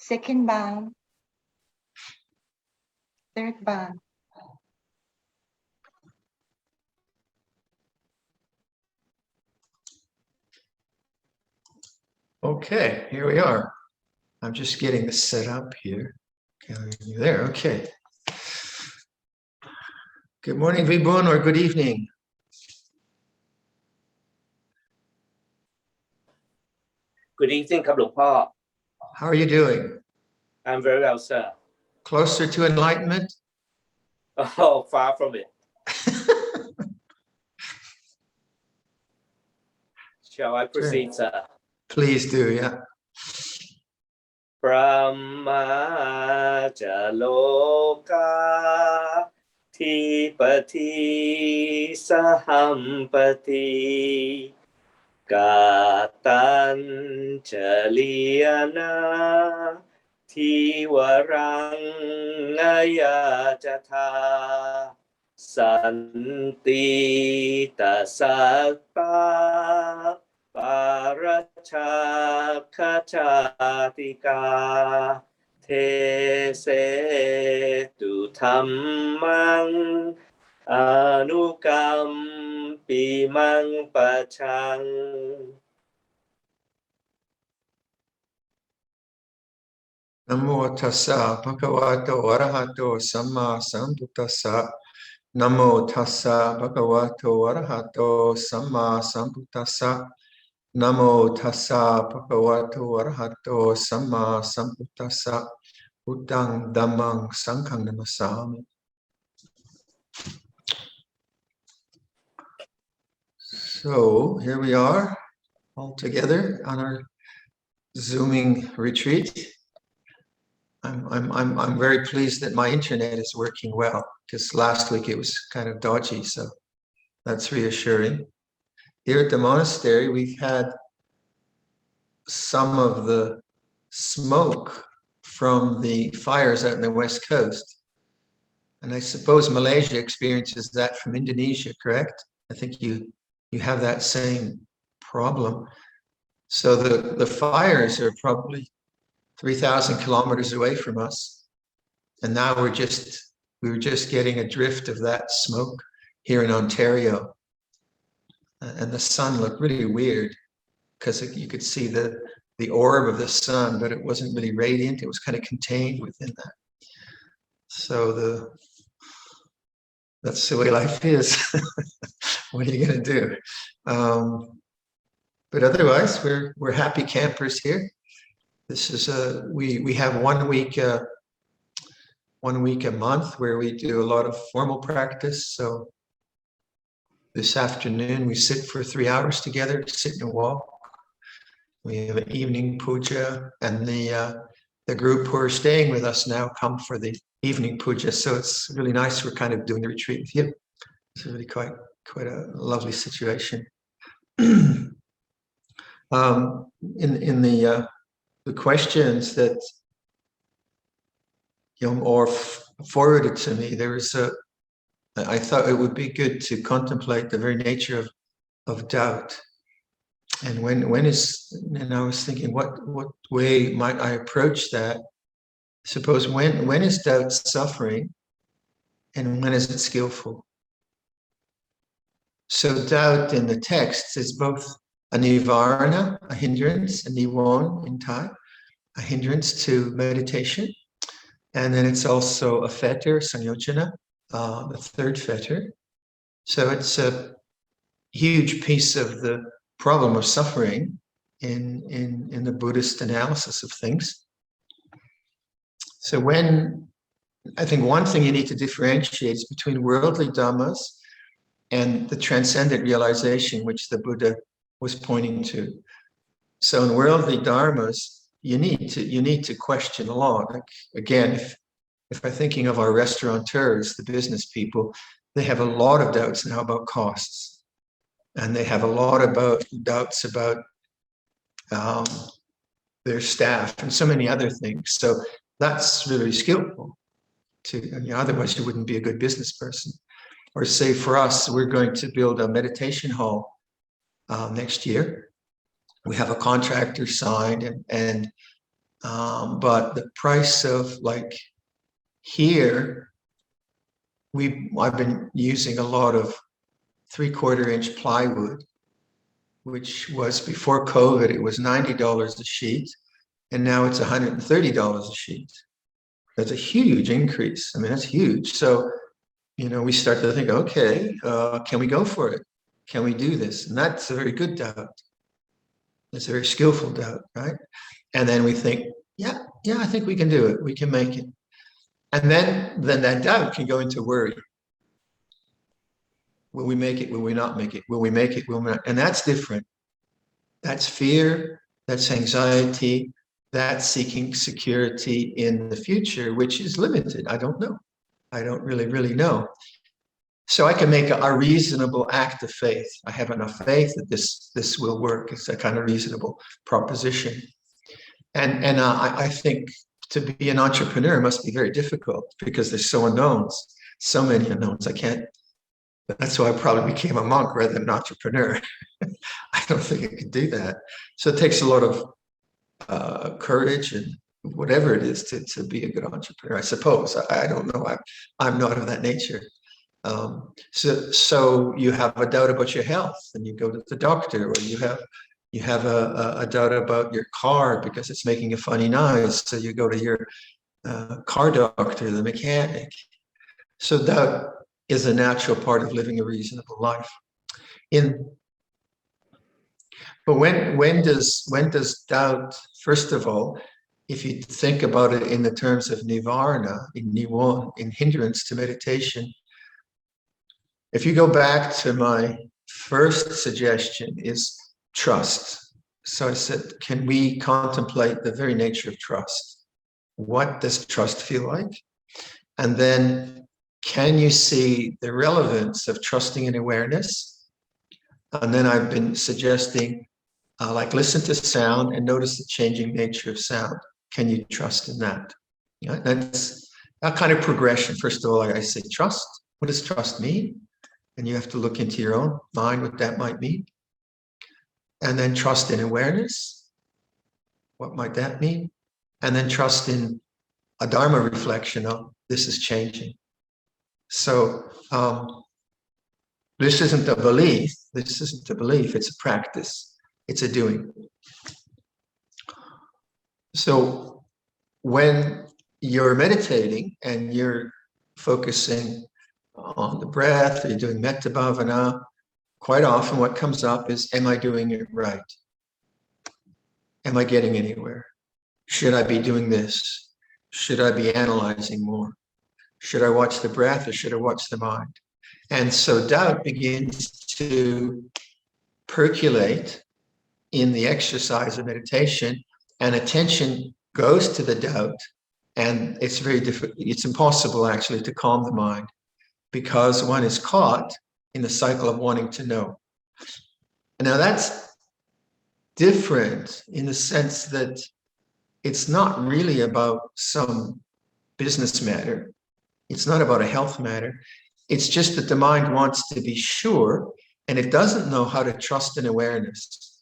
Second bound. Third bound. Okay, here we are. I'm just getting this set up here. There, okay. Good morning, Vibun, or good evening. Good evening, ครับหลวงพ่อ How are you doing? I'm very well, sir. Closer to enlightenment? Oh, far from it. Shall I proceed, sir? Please do, yeah. Brahmajaloka Tipati Sahampati Gatan Chaliyana Tiwarang Ayajata Santi Tasakpa Paracha Kachatika Te Se Tu Dhammang Anukam Pimang Pachang Namo tassa bhagavato arahato samma sambuddhassa. Namo tassa bhagavato arahato samma sambuddhassa. Namo tassa bhagavato arahato samma sambuddhassa. Buddhang dhammang sanghang namasami. So here we are all together on our Zooming retreat. I'm very pleased that my internet is working well, because last week it was kind of dodgy, so that's reassuring. Here at the monastery, we've had some of the smoke from the fires out in the West Coast. And I suppose Malaysia experiences that from Indonesia, correct? I think you have that same problem. So the fires are probably 3,000 kilometers away from us. And now we were just getting a drift of that smoke here in Ontario. And the sun looked really weird because you could see the orb of the sun, but it wasn't really radiant. It was kind of contained within that. So that's the way life is. What are you going to do? But otherwise, we're happy campers here. This is we have 1 week a month where we do a lot of formal practice. So this afternoon we sit for 3 hours together, sit and walk. We have an evening puja, and the group who are staying with us now come for the evening puja. So it's really nice. We're kind of doing the retreat with you. It's really quite a lovely situation. In the questions that Or forwarded to me, I thought it would be good to contemplate the very nature of doubt. And and I was thinking, what way might I approach that? Suppose when is doubt suffering, and when is it skillful? So doubt in the text is both a nivarana, a hindrance, a niwon in Thai, a hindrance to meditation. And then it's also a fetter, sanyojana, the third fetter. So it's a huge piece of the problem of suffering in the Buddhist analysis of things. So I think one thing you need to differentiate is between worldly dhammas and the transcendent realization which the Buddha was pointing to. So in worldly dharmas, you need to question a lot. Like, again, if I'm thinking of our restaurateurs, the business people, they have a lot of doubts now about costs, and they have a lot about doubts about their staff and so many other things. So that's really skillful. Otherwise, you wouldn't be a good business person. Or say for us, we're going to build a meditation hall next year. We have a contractor signed, and But the price of like here, I've been using a lot of 3/4 inch plywood, which was before COVID, it was $90 a sheet, and now it's $130 a sheet. That's a huge increase. I mean, that's huge. So, we start to think, okay, can we go for it? Can we do this? And that's a very good doubt. It's a very skillful doubt, right? And then we think, yeah, I think we can do it. We can make it. And then that doubt can go into worry. Will we make it? Will we not make it? Will we make it? Will we not? And that's different. That's fear. That's anxiety. That's seeking security in the future, which is limited. I don't know. I don't really know. So I can make a reasonable act of faith. I have enough faith that this will work. It's a kind of reasonable proposition. And I think to be an entrepreneur must be very difficult because there's so many unknowns. That's why I probably became a monk rather than an entrepreneur. I don't think I could do that. So it takes a lot of courage and whatever it is to be a good entrepreneur, I suppose. I don't know. I'm not of that nature. So you have a doubt about your health and you go to the doctor, or you have a doubt about your car because it's making a funny noise. So you go to your car doctor, the mechanic. So doubt is a natural part of living a reasonable life. But when does doubt, first of all, if you think about it in the terms of nirvana, in hindrance to meditation, if you go back to my first suggestion is trust. So I said, can we contemplate the very nature of trust? What does trust feel like? And then can you see the relevance of trusting in awareness? And then I've been suggesting, like listen to sound and notice the changing nature of sound. Can you trust in that? Yeah, that's a kind of progression. First of all, I say trust. What does trust mean? And you have to look into your own mind what that might mean. And then trust in awareness. What might that mean? And then trust in a Dharma reflection of this is changing. So this isn't a belief. It's a practice. It's a doing. So when you're meditating and you're focusing on the breath, or you're doing metta bhavana, quite often what comes up is, am I doing it right? Am I getting anywhere? Should I be doing this? Should I be analyzing more? Should I watch the breath or should I watch the mind? And so doubt begins to percolate in the exercise of meditation, and attention goes to the doubt, and it's very difficult. It's impossible actually to calm the mind because one is caught in the cycle of wanting to know. And now that's different in the sense that it's not really about some business matter. It's not about a health matter. It's just that the mind wants to be sure, and it doesn't know how to trust in awareness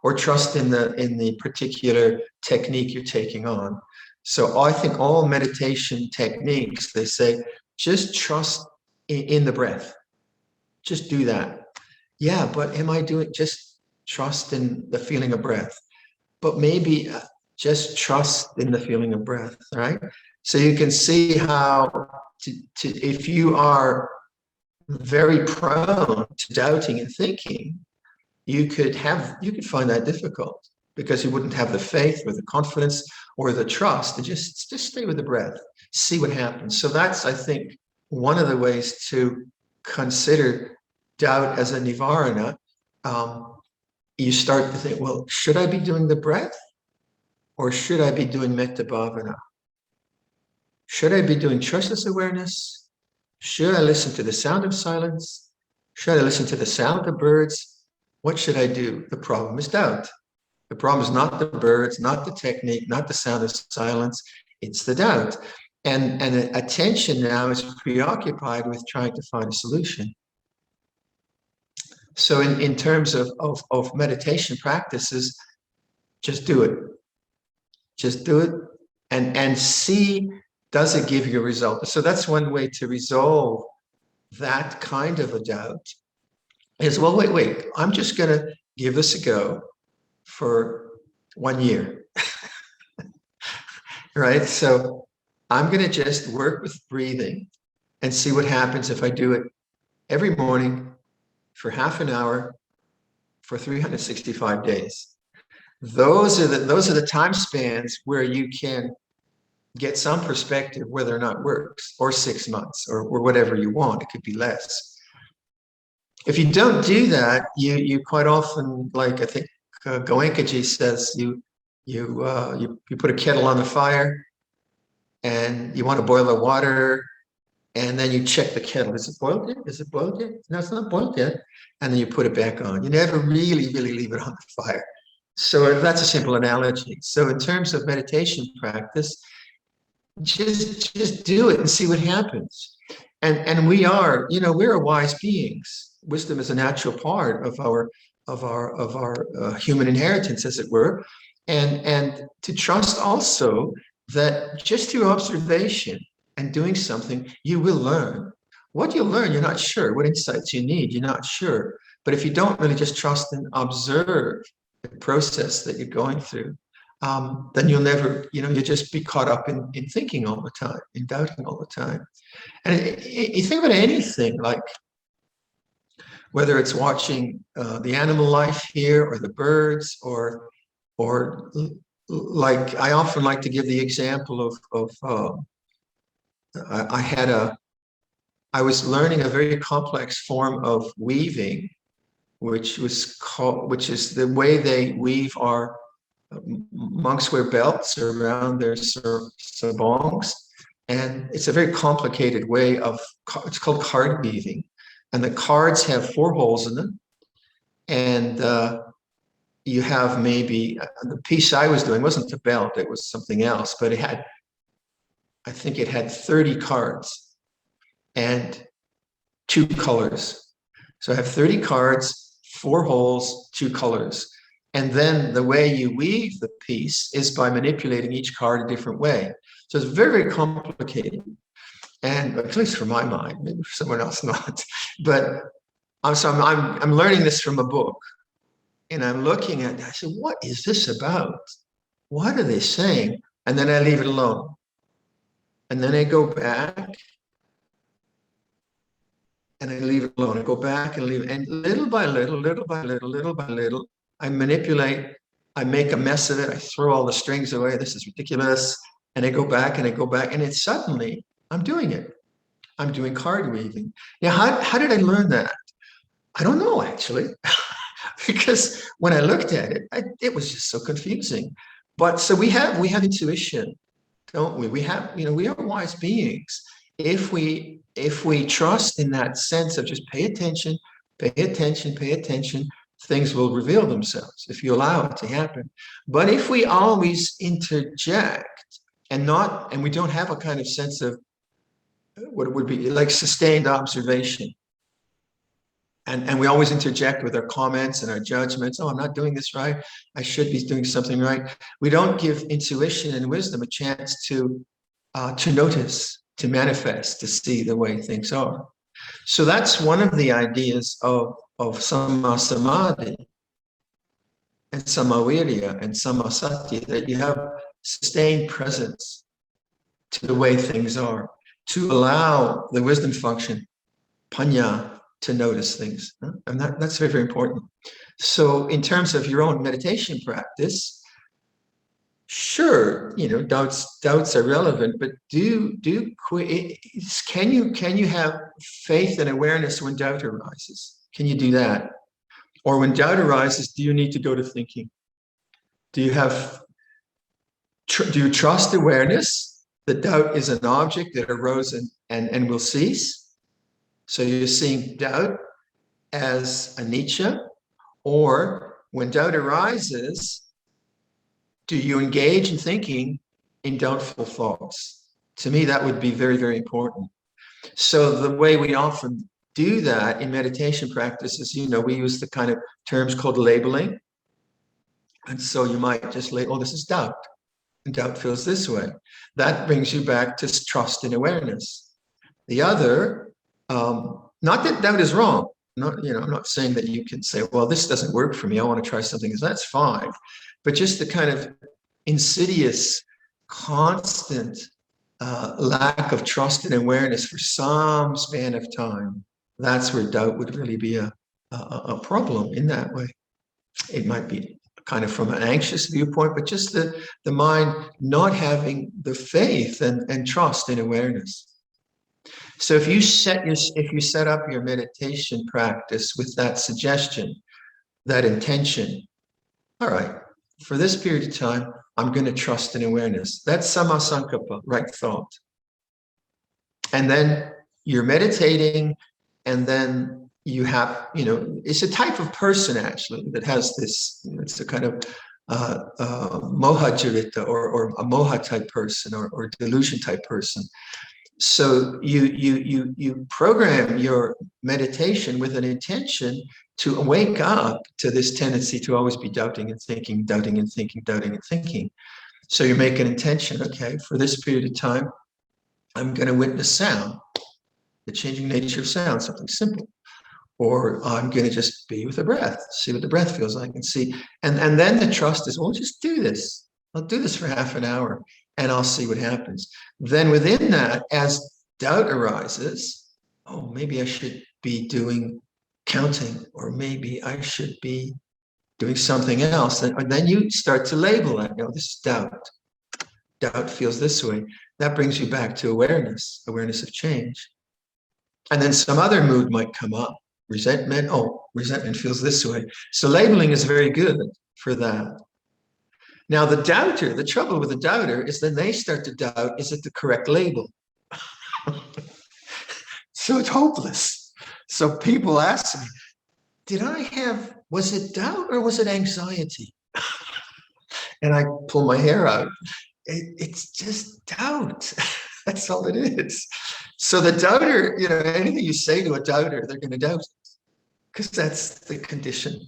or trust in the particular technique you're taking on. So I think all meditation techniques, they say, just trust in the breath. Just do that. Yeah, but am I doing, just trust in the feeling of breath. But maybe just trust in the feeling of breath, right? So you can see how if you are very prone to doubting and thinking, you could find that difficult because you wouldn't have the faith or the confidence or the trust to just stay with the breath, see what happens. So that's, I think, one of the ways to consider doubt as a nivarana. You start to think, well, should I be doing the breath or should I be doing metta bhavana? Should I be doing choiceless awareness? Should I listen to the sound of silence? Should I listen to the sound of birds? What should I do? The problem is doubt. The problem is not the birds, not the technique, not the sound of silence. It's the doubt. And attention now is preoccupied with trying to find a solution. So in terms of meditation practices, just do it. Just do it and see, does it give you a result? So that's one way to resolve that kind of a doubt is, well, wait, I'm just going to give this a go for 1 year, right? So I'm going to just work with breathing and see what happens if I do it every morning for half an hour for 365 days. Those are the time spans where you can get some perspective whether or not it works, or 6 months, or whatever you want. It could be less. If you don't do that, you quite often, like I think Goenkaji says, you put a kettle on the fire and you want to boil the water, and then you check the kettle. Is it boiled yet? Is it boiled yet? No, it's not boiled yet. And then you put it back on. You never really leave it on the fire. So that's a simple analogy. So in terms of meditation practice, just do it and see what happens. And we are, we're wise beings. Wisdom is a natural part of our human inheritance, as it were. And to trust also that just through observation and doing something, you will learn. What you'll learn, you're not sure. What insights you need, you're not sure. But if you don't really just trust and observe the process that you're going through, then you'll never, you'll just be caught up in thinking all the time, in doubting all the time. And you think about anything, like whether it's watching the animal life here, or the birds, or like I often like to give the example of I was learning a very complex form of weaving, which is the way they weave our monks wear belts around their sarongs, and it's a very complicated way of, it's called card weaving, and the cards have 4 holes in them, and you have maybe, the piece I was doing wasn't a belt, it was something else, but I think it had 30 cards and 2 colors. So I have 30 cards, 4 holes, 2 colors. And then the way you weave the piece is by manipulating each card a different way. So it's very, very complicated. And at least for my mind, maybe for someone else not. But I'm learning this from a book. And I'm looking at it, I said, what is this about? What are they saying? And then I leave it alone. And then I go back and I leave it alone. I go back and leave it. And little by little, I manipulate, I make a mess of it. I throw all the strings away. This is ridiculous. And I go back and I go back. And it's suddenly, I'm doing it. I'm doing card weaving. Now, how did I learn that? I don't know, actually. Because when I looked at it, it was just so confusing. But so we have intuition, don't we? We have, we are wise beings. If we trust in that sense of just pay attention, things will reveal themselves if you allow it to happen. But if we always interject and we don't have a kind of sense of what it would be like sustained observation, and we always interject with our comments and our judgments. Oh, I'm not doing this right. I should be doing something right. We don't give intuition and wisdom a chance to notice, to manifest, to see the way things are. So that's one of the ideas of Samma Samadhi and Samaviriya and Samma Sati, that you have sustained presence to the way things are, to allow the wisdom function, panya, to notice things. And that's very, very important. So in terms of your own meditation practice, sure, doubts are relevant, but can you have faith and awareness when doubt arises? Can you do that? Or when doubt arises, do you need to go to thinking? Do you trust awareness that doubt is an object that arose and will cease? So you're seeing doubt as anicca, or when doubt arises, do you engage in thinking in doubtful thoughts? To me, that would be very, very important. So the way we often do that in meditation practice is, we use the kind of terms called labeling. And so you might just label, oh, this is doubt. and doubt feels this way. That brings you back to trust and awareness. The other, not that doubt is wrong. Not, I'm not saying that you can say, well, this doesn't work for me, I want to try something else. That's fine. But just the kind of insidious, constant lack of trust and awareness for some span of time, that's where doubt would really be a problem in that way. It might be kind of from an anxious viewpoint, but just the mind not having the faith and trust in awareness. So if you set up your meditation practice with that suggestion, that intention, all right, for this period of time, I'm going to trust in awareness. That's sammasankappa, right thought. And then you're meditating, and then you have, it's a type of person actually that has this, it's a kind of moha jarita or a moha type person or delusion type person. So you program your meditation with an intention to wake up to this tendency to always be doubting and thinking, doubting and thinking, doubting and thinking. So you make an intention, okay, for this period of time, I'm going to witness sound, the changing nature of sound, something simple. Or I'm going to just be with the breath, see what the breath feels like and see. And then the trust is, well, just do this. I'll do this for half an hour and I'll see what happens. Then within that, as doubt arises, oh, maybe I should be doing counting, or maybe I should be doing something else. And then you start to label that, this is doubt. Doubt feels this way. That brings you back to awareness of change. And then some other mood might come up. Resentment, resentment feels this way. So labeling is very good for that. Now the doubter, the trouble with the doubter is then they start to doubt, is it the correct label? So it's hopeless. So people ask me, was it doubt or was it anxiety? And I pull my hair out. It's just doubt. That's all it is. So the doubter, anything you say to a doubter, they're going to doubt it, because that's the condition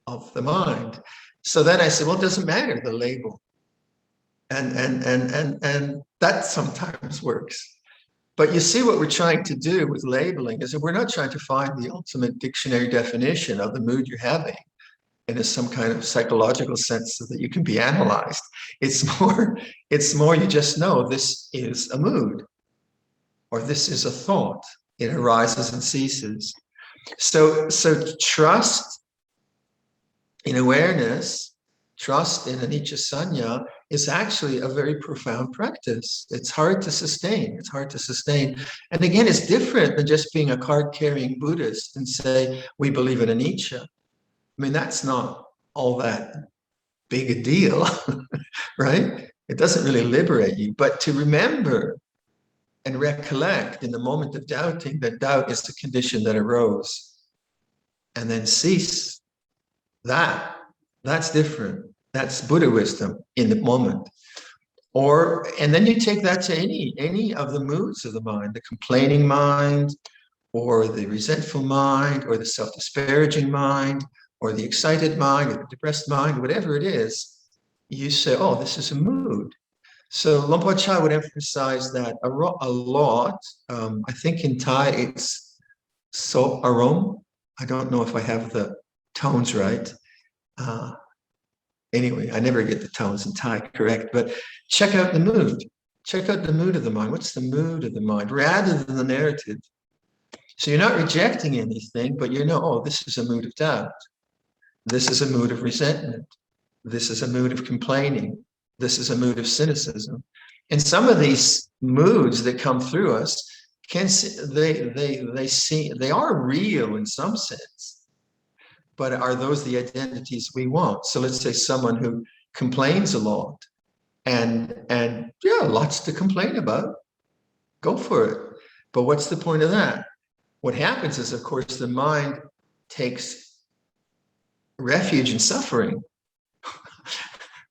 of the mind. So then I said, well, it doesn't matter, the label. And that sometimes works. But you see what we're trying to do with labeling is that we're not trying to find the ultimate dictionary definition of the mood you're having in some kind of psychological sense so that you can be analyzed. It's more you just know this is a mood, or this is a thought. It arises and ceases. So trust in awareness, trust in anicca sanya is actually a very profound practice. It's hard to sustain. And again, it's different than just being a card-carrying Buddhist and say, we believe in anicca. I mean, that's not all that big a deal, right? It doesn't really liberate you. But to remember and recollect in the moment of doubting that doubt is the condition that arose and then cease, that's different. That's Buddha wisdom in the moment. And then you take that to any of the moods of the mind, the complaining mind, or the resentful mind, or the self-disparaging mind, or the excited mind, or the depressed mind, whatever it is, you say, oh, this is a mood. So Luang Por Chah would emphasize that a lot. I think in Thai it's so arom. I don't know if I have the tones right. Anyway, I never get the tones in Thai correct, but check out the mood. Check out the mood of the mind. What's the mood of the mind rather than the narrative? So you're not rejecting anything, but this is a mood of doubt. This is a mood of resentment. This is a mood of complaining. This is a mood of cynicism. And some of these moods that come through us they are real in some sense. But are those the identities we want? So let's say someone who complains a lot and lots to complain about. Go for it. But what's the point of that? What happens is, of course, the mind takes refuge in suffering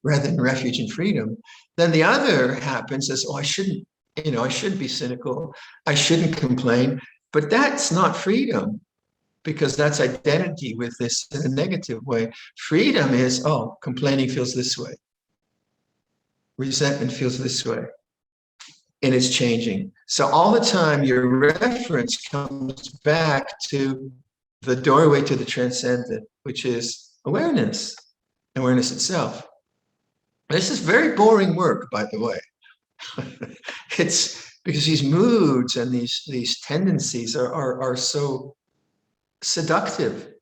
rather than refuge in freedom. Then the other happens is, I shouldn't be cynical. I shouldn't complain. But that's not freedom, because that's identity with this in a negative way. Freedom is, complaining feels this way. resentment feels this way. And it's changing. So all the time, your reference comes back to the doorway to the transcendent, which is awareness, awareness itself. This is very boring work, by the way. It's because these moods and these tendencies are so seductive,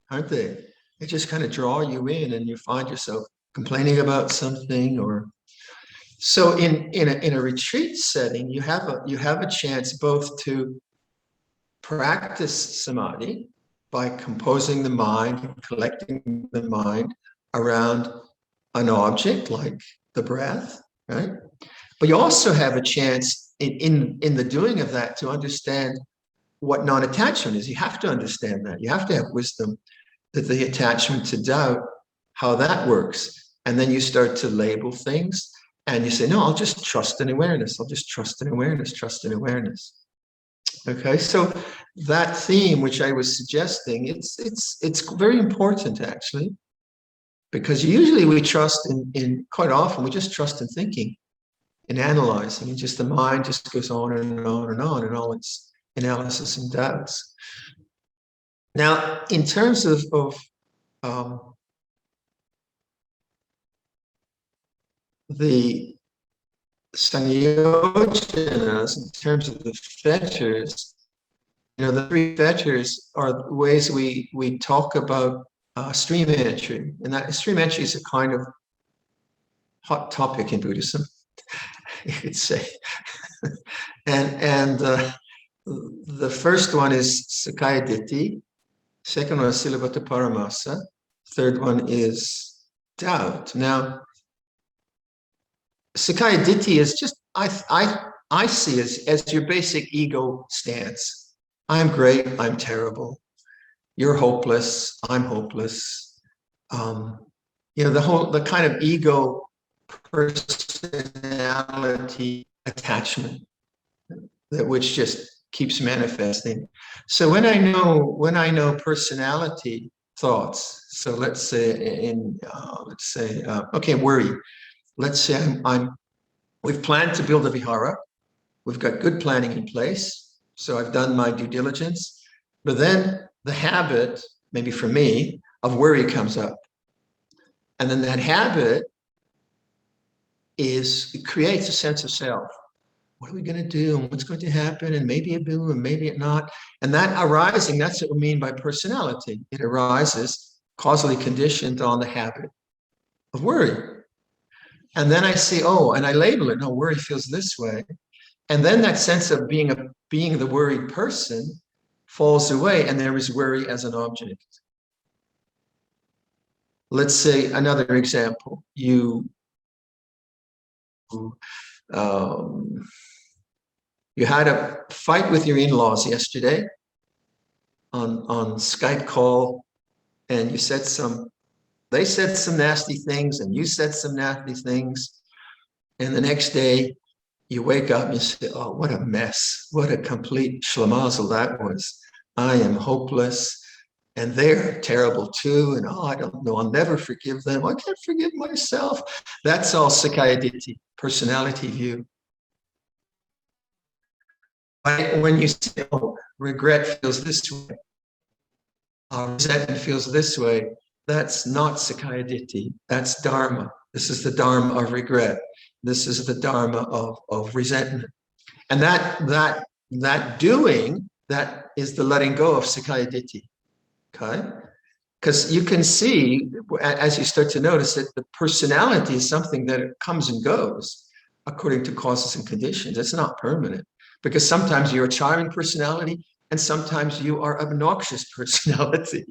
aren't they? They just kind of draw you in, and you find yourself complaining about something. Or so in a retreat setting, you have a chance both to practice samadhi by composing the mind, collecting the mind around an object like the breath, right? But you also have a chance in the doing of that to understand what non-attachment is. You have to understand that. You have to have wisdom that the attachment to doubt, how that works. And then you start to label things and you say, no, I'll just trust in awareness. I'll just trust in awareness, trust in awareness. Okay, so that theme, which I was suggesting, it's very important actually, because usually we trust in quite often, we just trust in thinking and analyzing, and just the mind just goes on and on and on and all its analysis and doubts. Now, in terms of the Sangyojanas, in terms of the fetters, the three fetters are ways we talk about stream entry, and that stream entry is a kind of hot topic in Buddhism, you could say. and the first one is Sakaya Ditti, second one is Silabhata Paramasa, third one is doubt. Now, Sakaya Ditti is just, I see as your basic ego stance. I'm great, I'm terrible. You're hopeless, I'm hopeless. The kind of ego personality attachment which just keeps manifesting. So when I know personality thoughts, so let's say okay, worry. Let's say we've planned to build a vihara. We've got good planning in place. So I've done my due diligence, but then the habit, maybe for me, of worry comes up. And then that habit it creates a sense of self. What are we going to do? And what's going to happen? And maybe it will, and maybe it not. And that arising, that's what we mean by personality. It arises causally conditioned on the habit of worry. And then I see, and I label it, no, worry feels this way. And then that sense of being the worried person falls away, and there is worry as an object. Let's say another example. You had a fight with your in-laws yesterday on Skype call, and they said some nasty things, and you said some nasty things. And the next day you wake up and you say, oh, what a mess. What a complete schlemazel that was. I am hopeless. And they're terrible too. And I don't know, I'll never forgive them. I can't forgive myself. That's all Sakaya Ditti, personality view. When you say, regret feels this way, resentment feels this way, that's not Sakaya Ditti. That's Dharma. This is the Dharma of regret. This is the Dharma of resentment. And that doing, that is the letting go of Sakaya Ditti. Okay? Because you can see, as you start to notice, that the personality is something that comes and goes according to causes and conditions. It's not permanent. Because sometimes you're a charming personality and sometimes you are obnoxious personality.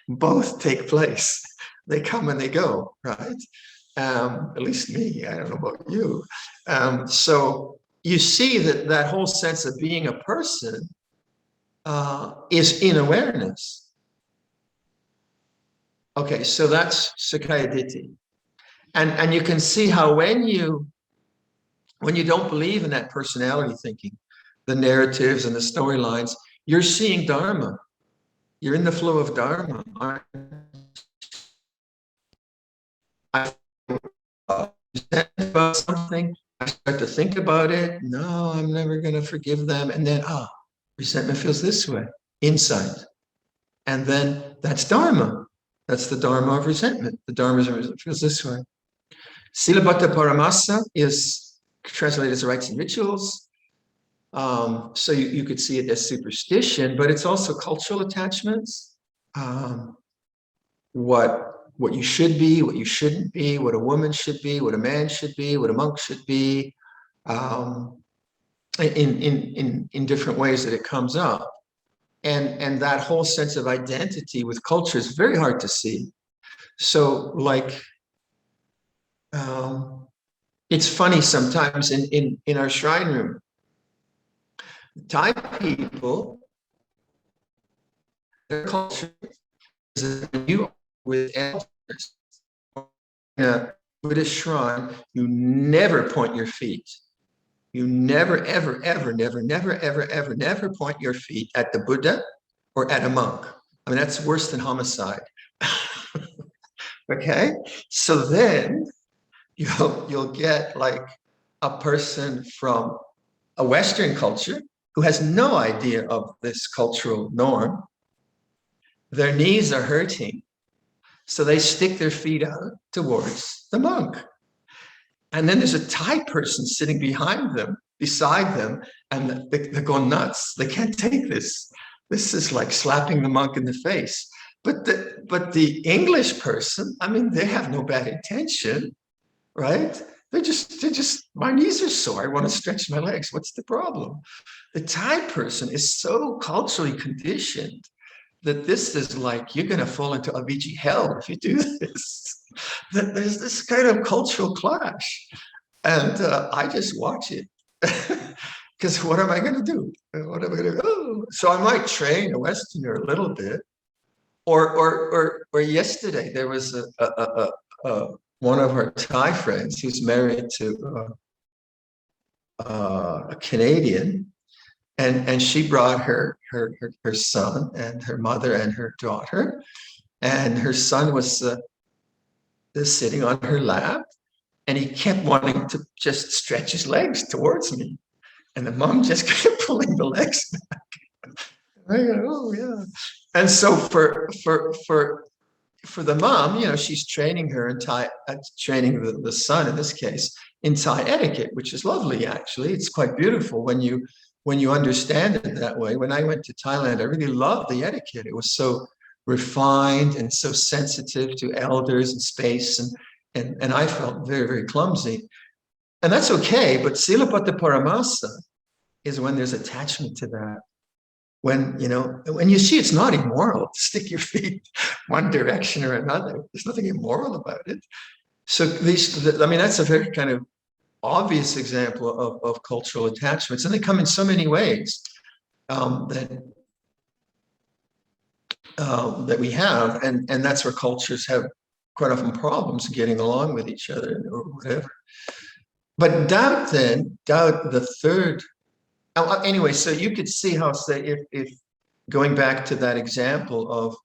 Both take place. They come and they go, right? At least me, I don't know about you. So you see that whole sense of being a person is in awareness. Okay, so that's Sakaya Ditti. And you can see how when you don't believe in that personality thinking, the narratives and the storylines, you're seeing Dharma. You're in the flow of Dharma. about something, I start to think about it. No, I'm never going to forgive them. And then, resentment feels this way, insight. And then that's Dharma. That's the Dharma of resentment. The Dharma of resentment feels this way. Silabhata Paramasa is translated as rites and rituals. So you could see it as superstition, but it's also cultural attachments. What you should be, what you shouldn't be, what a woman should be, what a man should be, what a monk should be, in different ways that it comes up. And that whole sense of identity with culture is very hard to see. So like, it's funny sometimes in our shrine room, Thai people, their culture is that you with elders in a Buddhist shrine, you never point your feet. You never, ever, ever, never point your feet at the Buddha or at a monk. I mean, that's worse than homicide. Okay? So then you'll get like a person from a Western culture who has no idea of this cultural norm. Their knees are hurting, so they stick their feet out towards the monk. And then there's a Thai person sitting beside them, and they're going nuts. They can't take this. This is like slapping the monk in the face. But the English person, I mean, they have no bad intention, right? They're just, my knees are sore. I want to stretch my legs. What's the problem? The Thai person is so culturally conditioned that this is like, you're going to fall into avijji hell if you do this. That there's this kind of cultural clash. And I just watch it. Because what am I going to do? What am I going to do? So I might train a Westerner a little bit. Or yesterday, there was one of our Thai friends who's married to a Canadian, and she brought her son and her mother and her daughter, and her son was sitting on her lap, and he kept wanting to just stretch his legs towards me, and the mom just kept pulling the legs back. I go, oh yeah. And so for the mom, you know, she's training her in Thai, training the son in this case in Thai etiquette, which is lovely. Actually, it's quite beautiful when you understand it that way. When I went to Thailand, I really loved the etiquette. It was so refined and so sensitive to elders and space, and I felt very, very clumsy. And that's okay, but Silapata Paramasa is when there's attachment to that. When you see it's not immoral to stick your feet one direction or another. There's nothing immoral about it. So that's a very kind of obvious example of cultural attachments, and they come in so many ways that we have, and that's where cultures have quite often problems getting along with each other or whatever. But doubt, the third. Anyway, so you could see how, say, if going back to that example of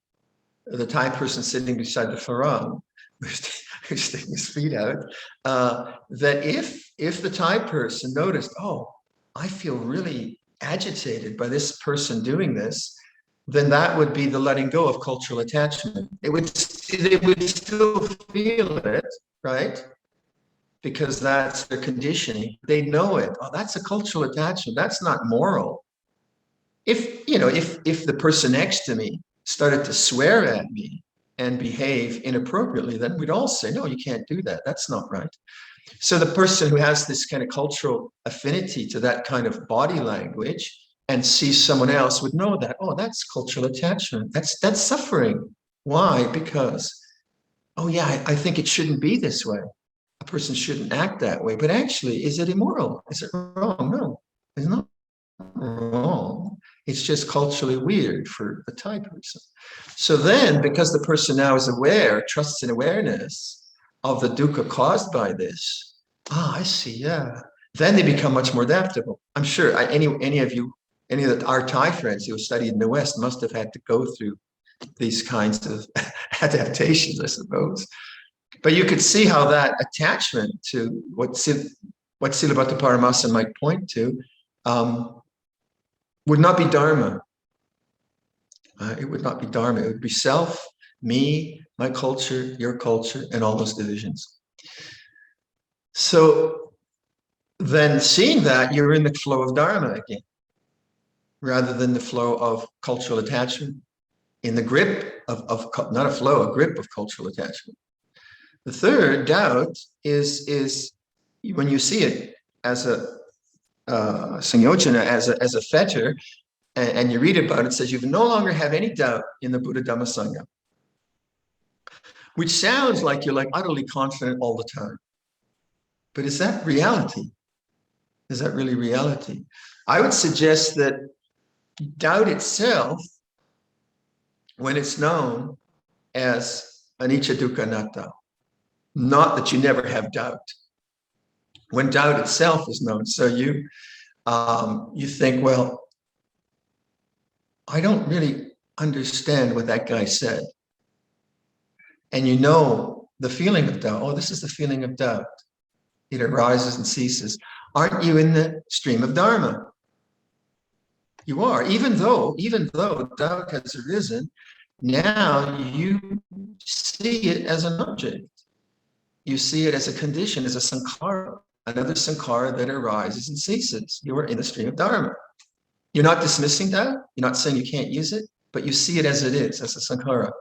the Thai person sitting beside the Farang, who's sticking his feet out, that if the Thai person noticed, oh, I feel really agitated by this person doing this, then that would be the letting go of cultural attachment. They would still feel it, right? Because that's their conditioning. They know it. Oh, that's a cultural attachment. That's not moral. If the person next to me started to swear at me and behave inappropriately, then we'd all say, no, you can't do that. That's not right. So the person who has this kind of cultural affinity to that kind of body language and sees someone else would know that, oh, that's cultural attachment. That's suffering. Why? Because, oh yeah, I think it shouldn't be this way. A person shouldn't act that way. But actually, is it immoral? Is it wrong? No, it's not wrong. It's just culturally weird for the Thai person. So then, because the person now is aware, trusts in awareness of the dukkha caused by this, I see, yeah. Then they become much more adaptable. I'm sure any of our Thai friends who studied in the West must have had to go through these kinds of adaptations, I suppose. But you could see how that attachment to what Silabhata Paramasa might point to would not be Dharma. It would not be Dharma. It would be self, me, my culture, your culture, and all those divisions. So then seeing that, you're in the flow of Dharma again, rather than the flow of cultural attachment, in the grip of not a flow, a grip of cultural attachment. The third, doubt, is when you see it as a Sanyojana, as a fetter, and you read about it, it says you no longer have any doubt in the Buddha Dhamma Sangha, which sounds like you're like utterly confident all the time. But is that reality? Is that really reality? I would suggest that doubt itself, when it's known as anicca dukkha anatta, not that you never have doubt. When doubt itself is known, so you think, well, I don't really understand what that guy said. And you know the feeling of doubt. Oh, this is the feeling of doubt. It arises and ceases. Aren't you in the stream of Dharma? You are, even though doubt has arisen, now you see it as an object. You see it as a condition, as a sankhara, another sankhara that arises and ceases. You are in the stream of Dharma. You're not dismissing doubt. You're not saying you can't use it, but you see it as it is, as a sankhara.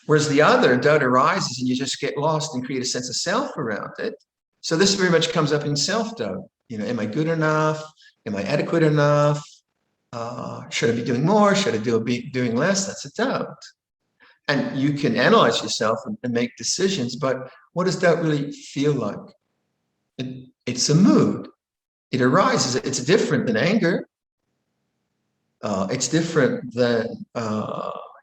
Whereas the other, doubt arises and you just get lost and create a sense of self around it. So this very much comes up in self-doubt. You know, am I good enough? Am I adequate enough? Should I be doing more? Should I be doing less? That's a doubt. And you can analyze yourself and make decisions, but what does doubt really feel like? It's a mood. It arises. It's different than anger. It's different than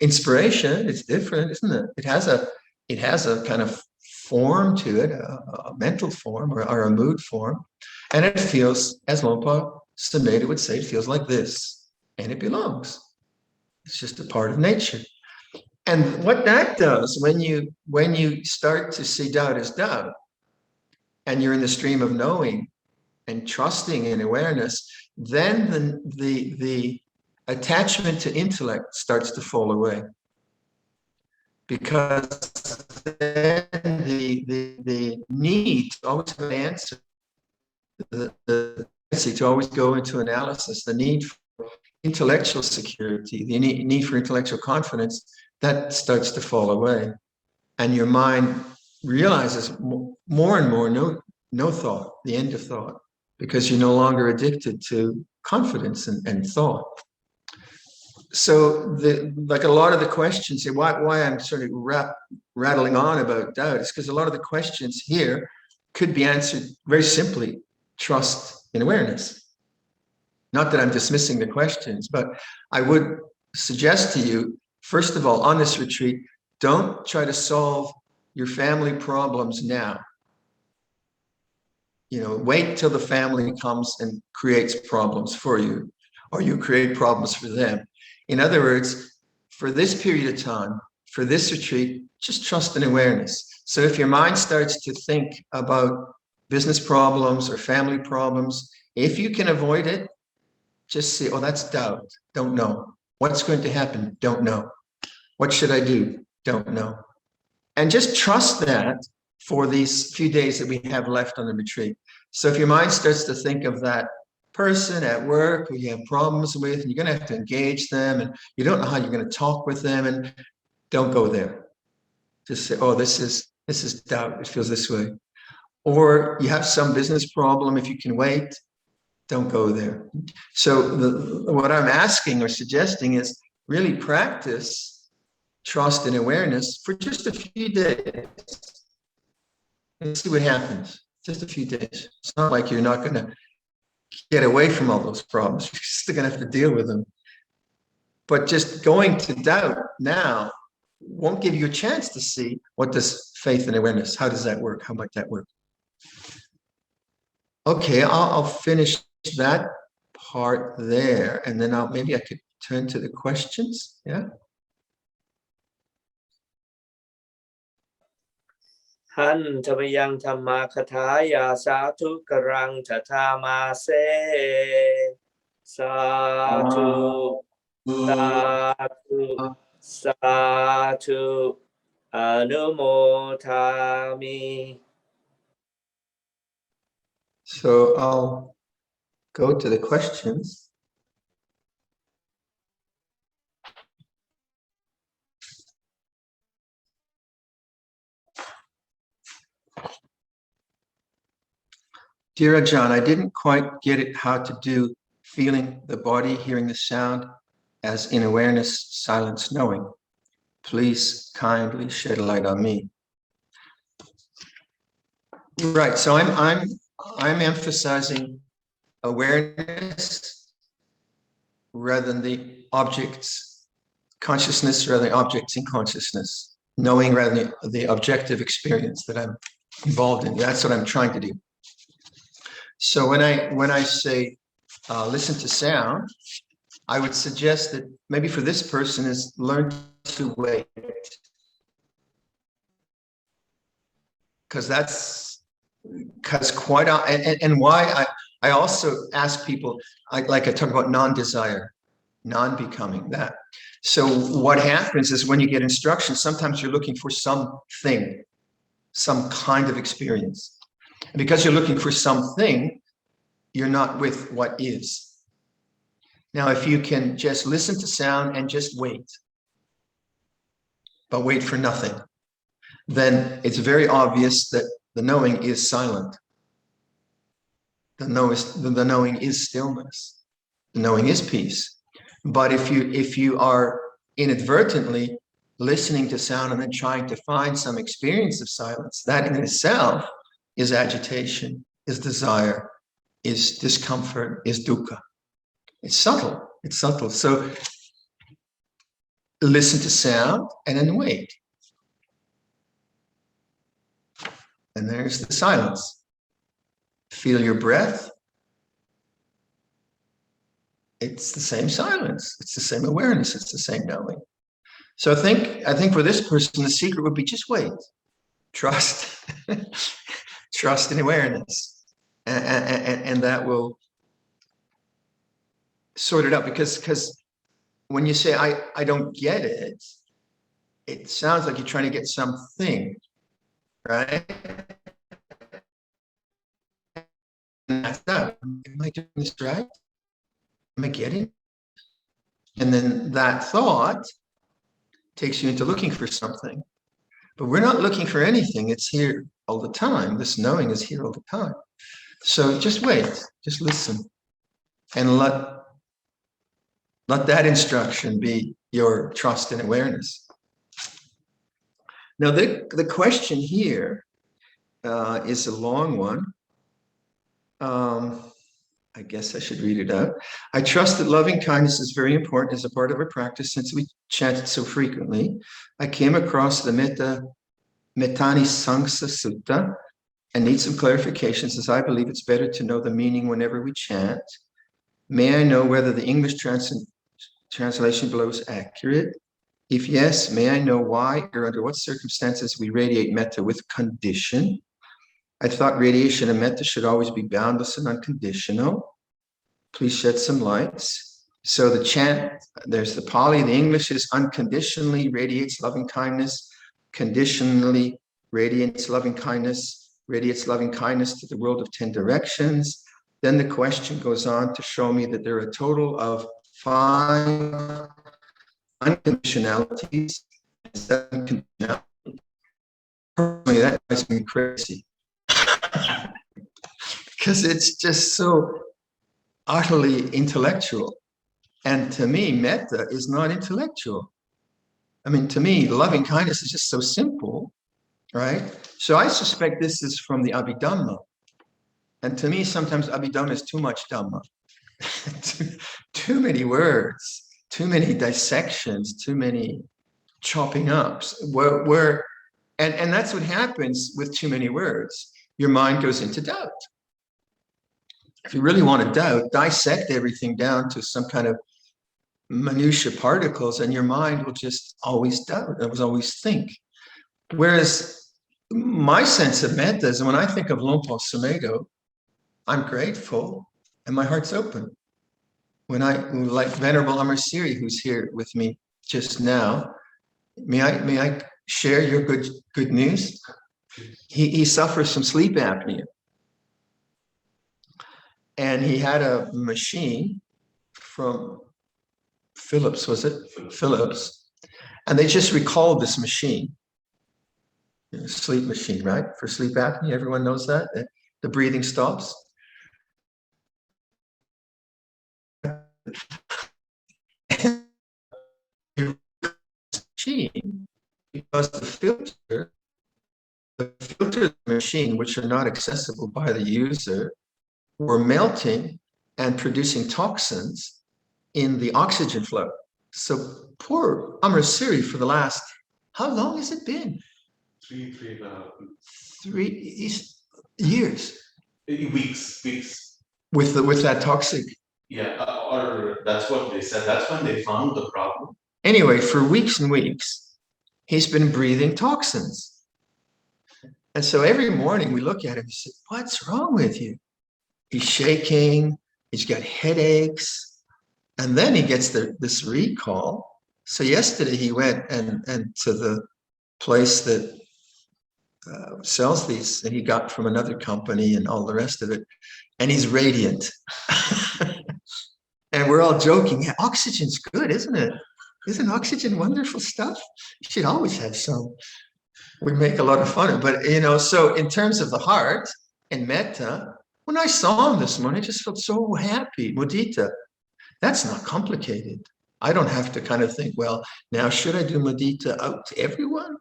inspiration. It's different, isn't it? It has a kind of form to it, a mental form or a mood form, and it feels, as Lompa Sameda would say, it feels like this, and it belongs. It's just a part of nature. And what that does, when you start to see doubt as doubt, and you're in the stream of knowing and trusting in awareness, then the attachment to intellect starts to fall away. Because then the need to always have an answer, the tendency to always go into analysis, the need for intellectual security, the need for intellectual confidence, that starts to fall away. And your mind realizes more and more no thought, the end of thought, because you're no longer addicted to confidence and thought. So like a lot of the questions here, why I'm sort of rattling on about doubt is because a lot of the questions here could be answered very simply: trust in awareness. Not that I'm dismissing the questions, but I would suggest to you, first of all, on this retreat, don't try to solve your family problems now. You know, wait till the family comes and creates problems for you, or you create problems for them. In other words, for this period of time, for this retreat, just trust in awareness. So if your mind starts to think about business problems or family problems, if you can avoid it, just say, oh, that's doubt. Don't know. What's going to happen? Don't know. What should I do? Don't know. And just trust that for these few days that we have left on the retreat. So if your mind starts to think of that person at work who you have problems with, and you're going to have to engage them, and you don't know how you're going to talk with them, and don't go there. Just say, oh, this is doubt. It feels this way. Or you have some business problem. If you can wait, don't go there. So what I'm asking or suggesting is really practice trust and awareness for just a few days and see what happens. Just a few days. It's not like you're not going to get away from all those problems. You're still going to have to deal with them. But just going to doubt now won't give you a chance to see what does faith and awareness, how does that work? How might that work? Okay, I'll finish that part there, and then maybe I could turn to the questions. Yeah. หันทมยังธรรมาคทายาสาธุกรังทธามาเสสาธุสาธุสาธุอนุโมทามิ So I'll go to the questions. Dear Ajahn, I didn't quite get it how to do feeling the body, hearing the sound as in awareness, silence, knowing. Please kindly shed a light on me. Right, so I'm emphasizing awareness rather than the objects, consciousness rather than objects in consciousness, knowing rather than the objective experience that I'm involved in. That's what I'm trying to do. So when I say listen to sound, I would suggest that maybe for this person is learn to wait, because quite and why I also ask people, I talk about non-desire, non-becoming that. So what happens is when you get instruction, sometimes you're looking for something, some kind of experience. And because you're looking for something, you're not with what is. Now, if you can just listen to sound and just wait, but wait for nothing, then it's very obvious that the knowing is silent. The knowing is stillness. The knowing is peace. But if you are inadvertently listening to sound and then trying to find some experience of silence, that in itself is agitation, is desire, is discomfort, is dukkha. It's subtle. It's subtle. So listen to sound and then wait. And there's the silence. Feel your breath. It's the same silence. It's the same awareness. It's the same knowing. So I think for this person, the secret would be just wait. Trust. Trust in awareness. And that will sort it out, because when you say I don't get it, it sounds like you're trying to get something, right? And that's that. Am I doing this right? Am I getting it? And then that thought takes you into looking for something. But we're not looking for anything. It's here all the time. This knowing is here all the time. So just wait, just listen, and let that instruction be your trust and awareness. Now, the question here is a long one. I guess I should read it out. I trust that loving kindness is very important as a part of our practice since we chant it so frequently. I came across the Metani Sangsa Sutta and need some clarifications, as I believe it's better to know the meaning whenever we chant. May I know whether the English translation below is accurate? If yes, may I know why or under what circumstances we radiate metta with condition? I thought radiation of metta should always be boundless and unconditional. Please shed some lights. So the chant, there's the Pali, the English is unconditionally radiates loving kindness, conditionally radiates loving kindness to the world of 10 directions. Then the question goes on to show me that there are a total of 5 unconditionalities and 7 conditionalities. Personally, that drives me crazy. Because it's just so utterly intellectual. And to me, metta is not intellectual. I mean, to me, loving kindness is just so simple, right? So I suspect this is from the Abhidhamma. And to me, sometimes Abhidhamma is too much Dhamma. too many words, too many dissections, too many chopping ups. And that's what happens with too many words. Your mind goes into doubt. If you really want to doubt, dissect everything down to some kind of minutiae particles, and your mind will just always doubt. It will always think. Whereas my sense of metta is when I think of Luang Sumedo, I'm grateful and my heart's open. When like Venerable Amasiri, who's here with me just now, may I share your good news? He suffers from sleep apnea. And he had a machine from Philips, was it? Philips. And they just recalled this machine. Sleep machine, right? For sleep apnea, everyone knows that. The breathing stops. Machine, because the filter of the machine, which are not accessible by the user, were melting and producing toxins in the oxygen flow. So poor Amasiri for the last, how long has it been? 3 years. Weeks. With that toxic. Yeah, or that's what they said. That's when they found the problem. Anyway, for weeks and weeks, he's been breathing toxins. And so every morning we look at him and say, what's wrong with you? He's shaking, he's got headaches, and then he gets this recall. So yesterday he went and to the place that sells these, and he got from another company and all the rest of it, and he's radiant. And we're all joking, yeah, oxygen's good, isn't it? Isn't oxygen wonderful stuff? You should always have some. We make a lot of fun of it, but so in terms of the heart and metta, when I saw him this morning, I just felt so happy. Mudita, that's not complicated. I don't have to kind of think, well, now should I do mudita out to everyone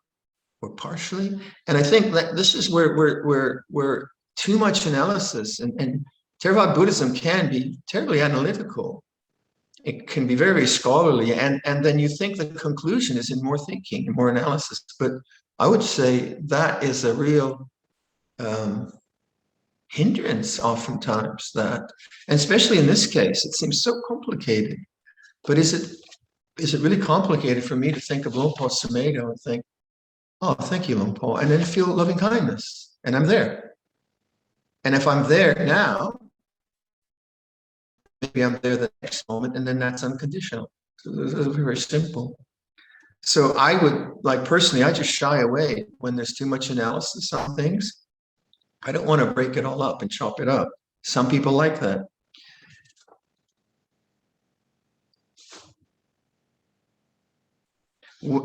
or partially? And I think that this is where too much analysis and Theravada Buddhism can be terribly analytical. It can be very scholarly, and then you think the conclusion is in more thinking and more analysis. But I would say that is a real hindrance oftentimes, that, and especially in this case, it seems so complicated. But is it really complicated for me to think of Luang Por Sumedho and think, oh, thank you, Luang Por, and then feel loving kindness, and I'm there. And if I'm there now, maybe I'm there the next moment, and then that's unconditional. So it's very simple. So I would, like personally, I just shy away when there's too much analysis on things. I don't want to break it all up and chop it up. Some people like that.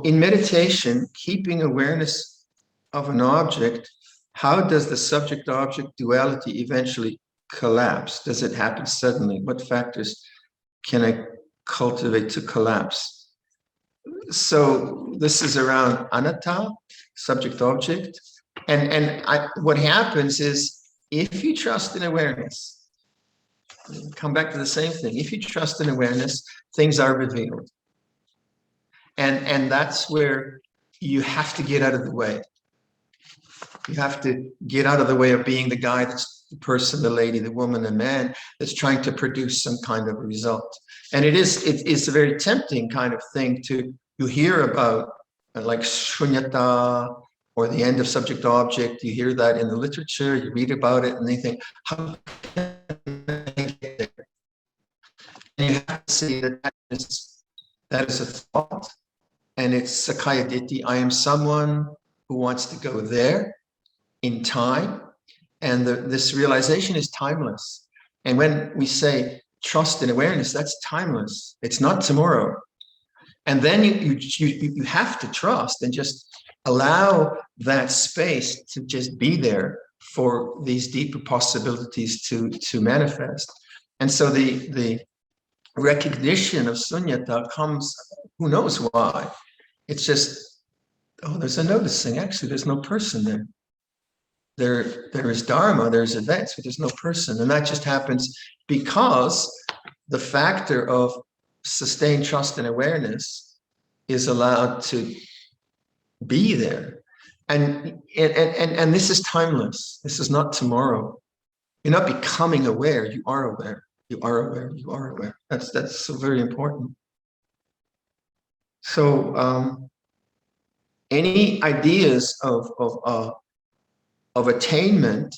In meditation, keeping awareness of an object, how does the subject-object duality eventually collapse? Does it happen suddenly? What factors can I cultivate to collapse? So this is around anatta, subject-object. And what happens is, if you trust in awareness, come back to the same thing. If you trust in awareness, things are revealed. And that's where you have to get out of the way. You have to get out of the way of being the guy that's the person, the lady, the woman, the man that's trying to produce some kind of result. And it's a very tempting kind of thing you hear about, like shunyata or the end of subject object. You hear that in the literature, you read about it, and you think, how can I get there? And you have to see that is a thought, and it's Sakaya Ditti. I am someone who wants to go there in time, and this realization is timeless. And when we say trust and awareness, that's timeless. It's not tomorrow. And then you have to trust and just allow that space to just be there for these deeper possibilities to manifest. And so the recognition of sunyata comes, who knows why? It's just, oh, there's a noticing. Actually, there's no person there. There is Dharma, there's events, but there's no person. And that just happens because the factor of sustained trust and awareness is allowed to be there. And this is timeless. This is not tomorrow. You're not becoming aware, you are aware. You are aware, you are aware. That's so very important. So any ideas of of attainment,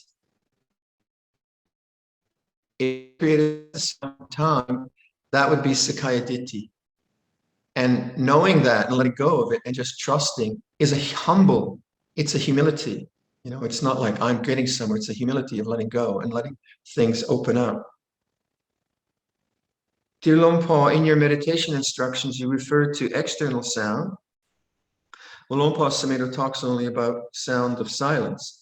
it created some time, that would be Sakkaya Ditthi. And knowing that and letting go of it and just trusting is it's a humility. You know, it's not like I'm getting somewhere, it's a humility of letting go and letting things open up. Dear Luang, in your meditation instructions, you refer to external sound. Well, Luang Por Sumedho talks only about sound of silence,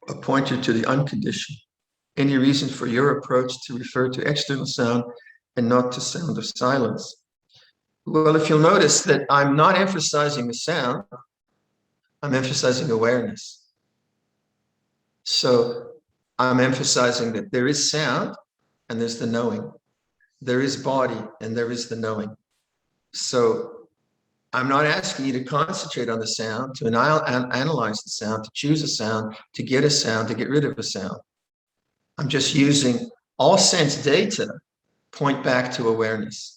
a pointer to the unconditioned. Any reason for your approach to refer to external sound and not to sound of silence? Well, if you'll notice that I'm not emphasizing the sound, I'm emphasizing awareness. So I'm emphasizing that there is sound and there's the knowing. There is body and there is the knowing. So I'm not asking you to concentrate on the sound, to analyze the sound, to choose a sound, to get a sound, to get rid of a sound. I'm just using all sense data point back to awareness.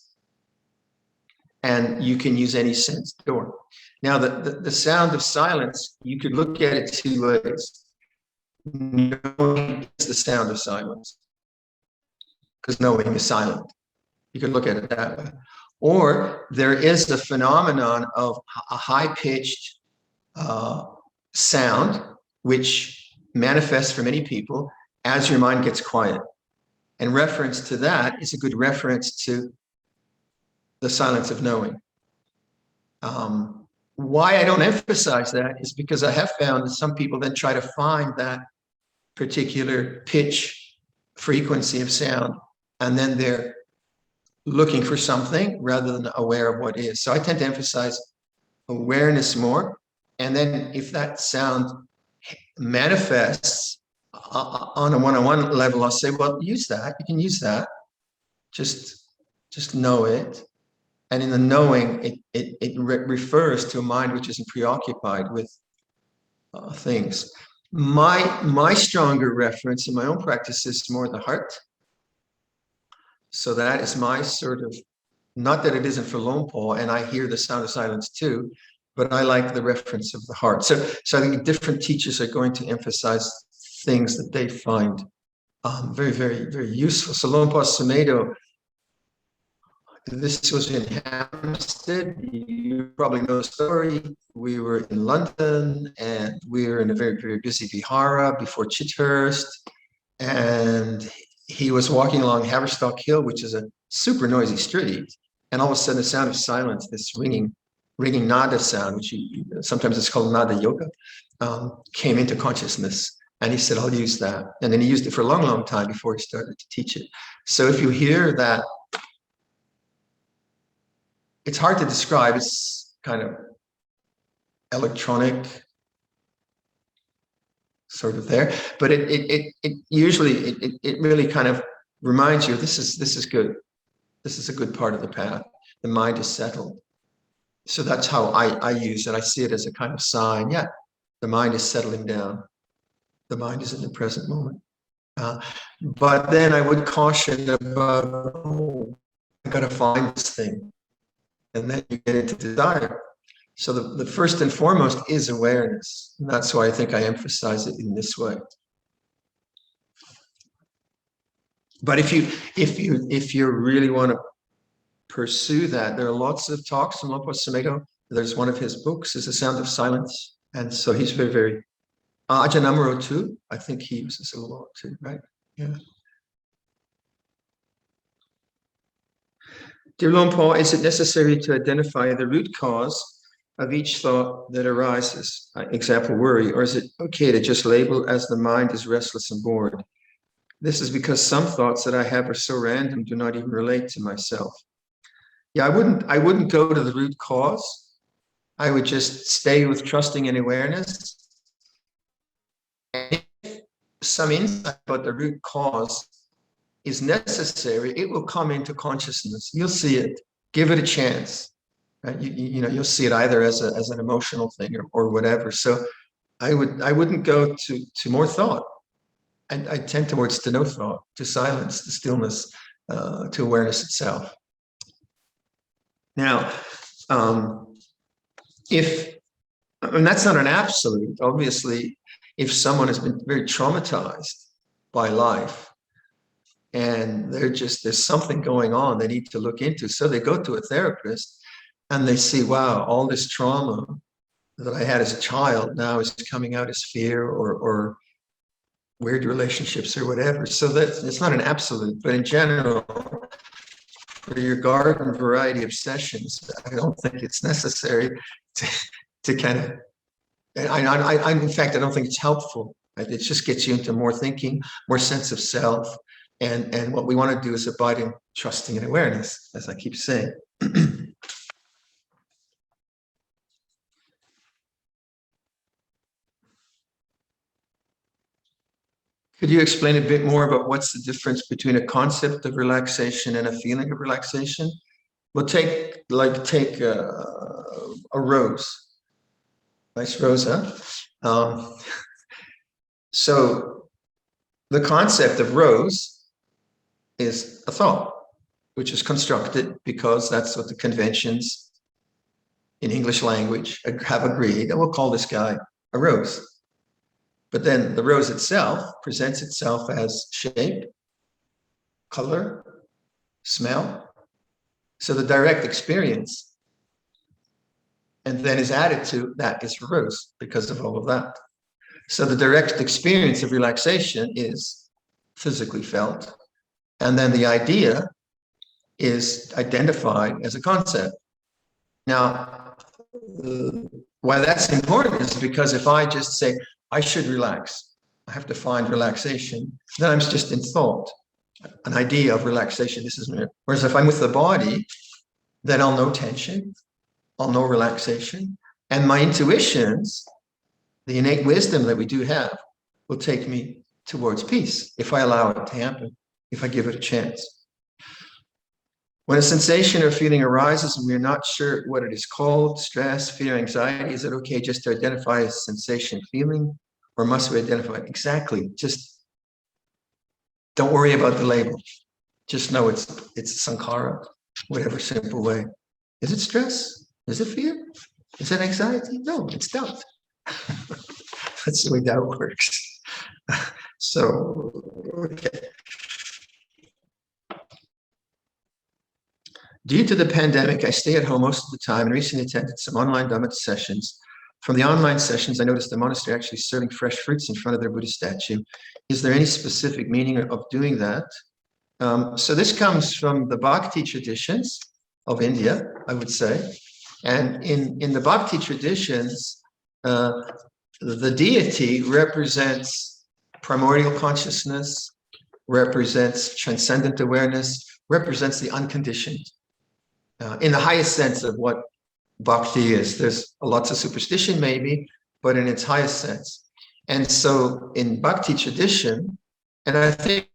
And you can use any sense door. Now, the sound of silence, you could look at it two ways. Knowing is the sound of silence, because knowing is silent. You could look at it that way. Or there is the phenomenon of a high-pitched sound, which manifests for many people as your mind gets quiet. And reference to that is a good reference to the silence of knowing. Why I don't emphasize that is because I have found that some people then try to find that particular pitch frequency of sound, and then they're looking for something rather than aware of what is. So I tend to emphasize awareness more. And then if that sound manifests on a one-on-one level, I'll say, well, use that. You can use that. Just know it. And in the knowing, it refers to a mind which isn't preoccupied with things. My stronger reference in my own practice is more the heart. So that is my sort of, not that it isn't for Luang Por, and I hear the sound of silence too, but I like the reference of the heart. So I think different teachers are going to emphasize things that they find very, very, very useful. So Luang Por Sumedho, this was in Hampstead. You probably know the story. We were in London and we were in a very, very busy vihara before Chithurst. And he was walking along Haverstock Hill, which is a super noisy street. And all of a sudden, the sound of silence, this ringing nada sound, which sometimes it's called nada yoga, came into consciousness. And he said, I'll use that. And then he used it for a long, long time before he started to teach it. So if you hear that, it's hard to describe. It's kind of electronic, sort of there, but it usually really kind of reminds you this is good. This is a good part of the path. The mind is settled. So that's how I use it. I see it as a kind of sign. Yeah, the mind is settling down. The mind is in the present moment. But then I would caution about, I got to find this thing. And then you get into desire. So the first and foremost is awareness. And that's why I think I emphasize it in this way. But if you really want to pursue that, there are lots of talks from Luang Por Sumedho. There's one of his books is The Sound of Silence. And so he's very, very Ajahn Amaro too. I think he uses it a lot too, right? Yeah. Dear Luang Por, is it necessary to identify the root cause of each thought that arises? Example, worry, or is it okay to just label as the mind is restless and bored? This is because some thoughts that I have are so random, do not even relate to myself. Yeah, I wouldn't go to the root cause. I would just stay with trusting and awareness. And if some insight about the root cause is necessary, it will come into consciousness. You'll see it. Give it a chance. Right? You'll see it either as an emotional thing or whatever. So I wouldn't go to more thought. I tend towards to no thought, to silence, to stillness, to awareness itself. Now, and that's not an absolute. Obviously, if someone has been very traumatized by life and there's something going on they need to look into. So they go to a therapist and they see, wow, all this trauma that I had as a child now is coming out as fear or weird relationships or whatever. So that it's not an absolute, but in general, for your garden variety obsessions, I don't think it's necessary to kind of, in fact, I don't think it's helpful. It just gets you into more thinking, more sense of self. And what we want to do is abide in trusting and awareness, as I keep saying. Could you explain a bit more about what's the difference between a concept of relaxation and a feeling of relaxation? Well, take a rose. Nice rose, huh? So the concept of rose is a thought, which is constructed because that's what the conventions in English language have agreed, and we'll call this guy a rose. But then the rose itself presents itself as shape, color, smell. So the direct experience, and then is added to that is rose because of all of that. So the direct experience of relaxation is physically felt. And then the idea is identified as a concept. Now, why that's important is because if I just say, I should relax, I have to find relaxation, then I'm just in thought, an idea of relaxation. This is, whereas if I'm with the body, then I'll know tension, I'll know relaxation, and my intuitions, the innate wisdom that we do have, will take me towards peace if I allow it to happen, if I give it a chance. When a sensation or feeling arises and we're not sure what it is called, stress, fear, anxiety, is it okay just to identify a sensation, feeling, or must we identify it? Exactly. Just don't worry about the label. Just know it's sankhara, whatever simple way. Is it stress? Is it fear? Is it anxiety? No, it's doubt. That's the way doubt works. So, okay. Due to the pandemic, I stay at home most of the time and recently attended some online Dhamma sessions. From the online sessions, I noticed the monastery actually serving fresh fruits in front of their Buddhist statue. Is there any specific meaning of doing that? So this comes from the Bhakti traditions of India, I would say. And in the Bhakti traditions, the deity represents primordial consciousness, represents transcendent awareness, represents the unconditioned. In the highest sense of what bhakti is. There's lots of superstition maybe, but in its highest sense. And so in bhakti tradition, and I think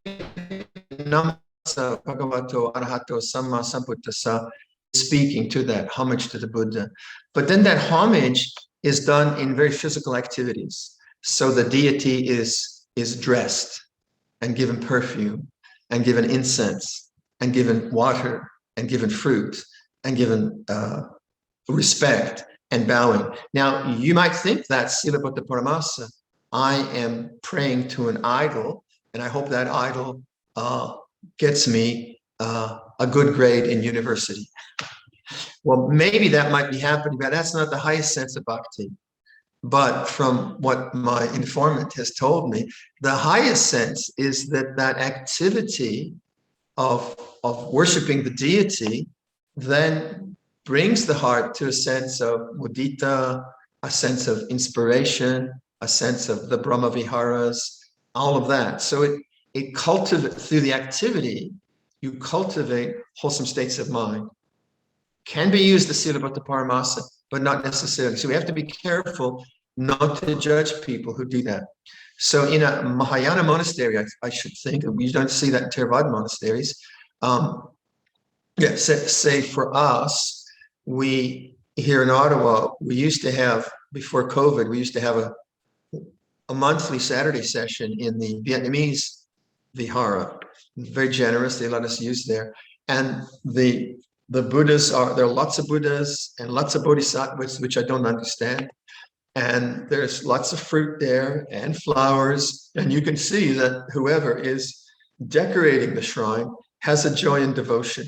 Namasa Bhagavato Arahato Samma Sambuddhasa is speaking to that, homage to the Buddha. But then that homage is done in very physical activities. So the deity is dressed and given perfume and given incense and given water and given fruit and given respect and bowing. Now, you might think that's Silabbata Paramasa. I am praying to an idol, and I hope that idol gets me a good grade in university. Well, maybe that might be happening, but that's not the highest sense of bhakti. But from what my informant has told me, the highest sense is that activity of worshiping the deity then brings the heart to a sense of mudita, a sense of inspiration, a sense of the Brahma Viharas, all of that. So it cultivates, through the activity, you cultivate wholesome states of mind. Can be used as Silabbata Paramasa, but not necessarily. So we have to be careful not to judge people who do that. So in a Mahayana monastery, I should think, we don't see that in Theravada monasteries. Say for us, we here in Ottawa, we used to have, before COVID, we used to have a monthly Saturday session in the Vietnamese Vihara. Very generous, they let us use there. And the Buddhas there are lots of Buddhas and lots of Bodhisattvas, which I don't understand. and there's lots of fruit there and flowers, and you can see that whoever is decorating the shrine has a joy and devotion,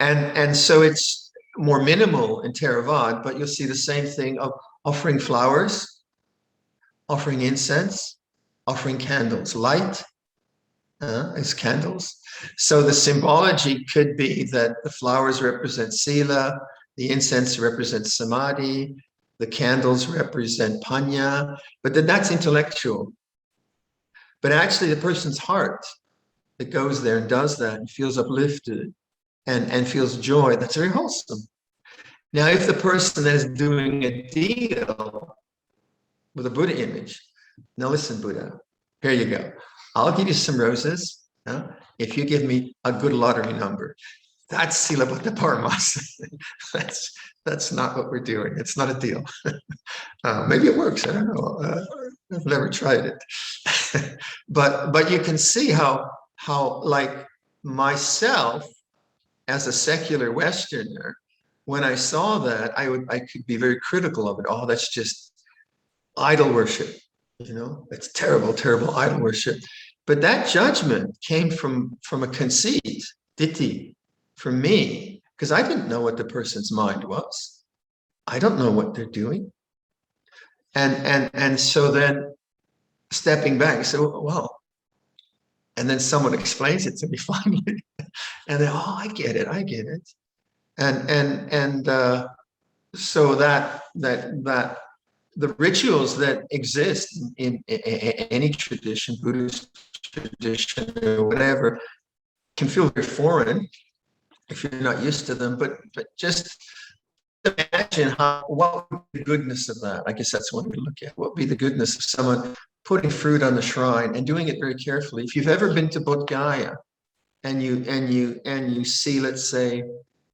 and so it's more minimal in Theravada, but you'll see the same thing of offering flowers, offering incense, offering candles. Light is candles. So the symbology could be that the flowers represent sila, the incense represents samadhi, the candles represent panya, but then that's intellectual. But actually the person's heart that goes there and does that and feels uplifted and feels joy, that's very wholesome. Now, if the person is doing a deal with a Buddha image, now listen, Buddha, here you go. I'll give you some roses if you give me a good lottery number. That's Sila Buddha Paramas. That's not what we're doing. It's not a deal. Maybe it works. I don't know. I've never tried it. but you can see how like myself as a secular Westerner, when I saw that, I could be very critical of it. Oh, that's just idol worship. It's terrible, terrible idol worship. But that judgment came from a conceit, ditti, from me, because I didn't know what the person's mind was. I don't know what they're doing. And so then stepping back, so well, and then someone explains it to me finally, and then, oh, I get it. And so that the rituals that exist in any tradition, Buddhist tradition or whatever, can feel very foreign if you're not used to them. But just imagine what would be the goodness of that. I guess that's one we look at. What would be the goodness of someone putting fruit on the shrine and doing it very carefully? If you've ever been to Bodh Gaya and you see, let's say,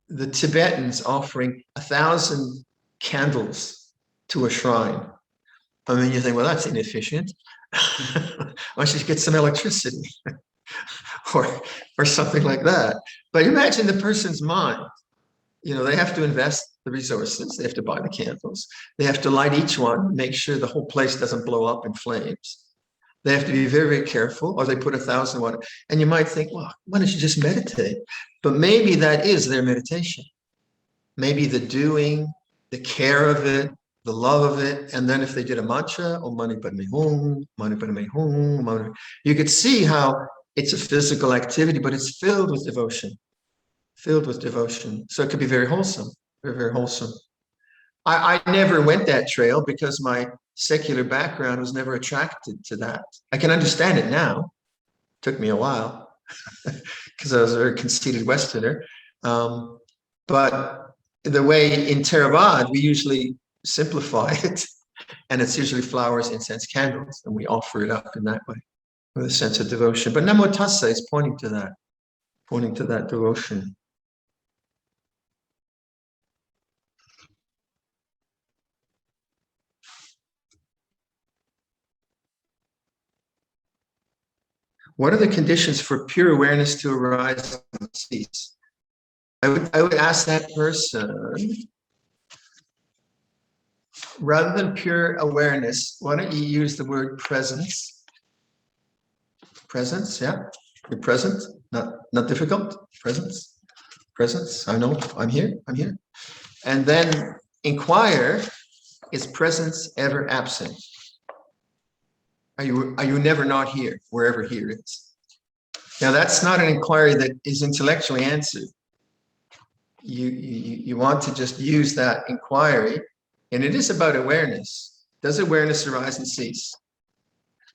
the Tibetans offering 1,000 candles to a shrine. I mean, you think, well, that's inefficient. Why don't you get some electricity or something like that? But imagine the person's mind. They have to invest the resources. They have to buy the candles. They have to light each one, make sure the whole place doesn't blow up in flames. They have to be very, very careful, or they put 1,000 watt. And you might think, well, why don't you just meditate? But maybe that is their meditation. Maybe the doing, the care of it, the love of it. And then if they did a mantra, Om Mani Padme Hum, Mani Padme Hum, you could see how it's a physical activity, but it's filled with devotion. So it could be very wholesome, very, very wholesome. I never went that trail because my secular background was never attracted to that. I can understand it now. It took me a while because I was a very conceited Westerner. But the way in Theravada, we usually simplify it, and it's usually flowers, incense, candles, and we offer it up in that way with a sense of devotion. But Namo Tassa is pointing to that devotion. What are the conditions for pure awareness to arise and cease? I would ask that person, rather than pure awareness, why don't you use the word presence? Presence, yeah. You're present, not difficult. Presence. I know, I'm here. And then inquire, is presence ever absent? Are you never not here, wherever here is? Now that's not an inquiry that is intellectually answered. You want to just use that inquiry, and it is about awareness. Does awareness arise and cease?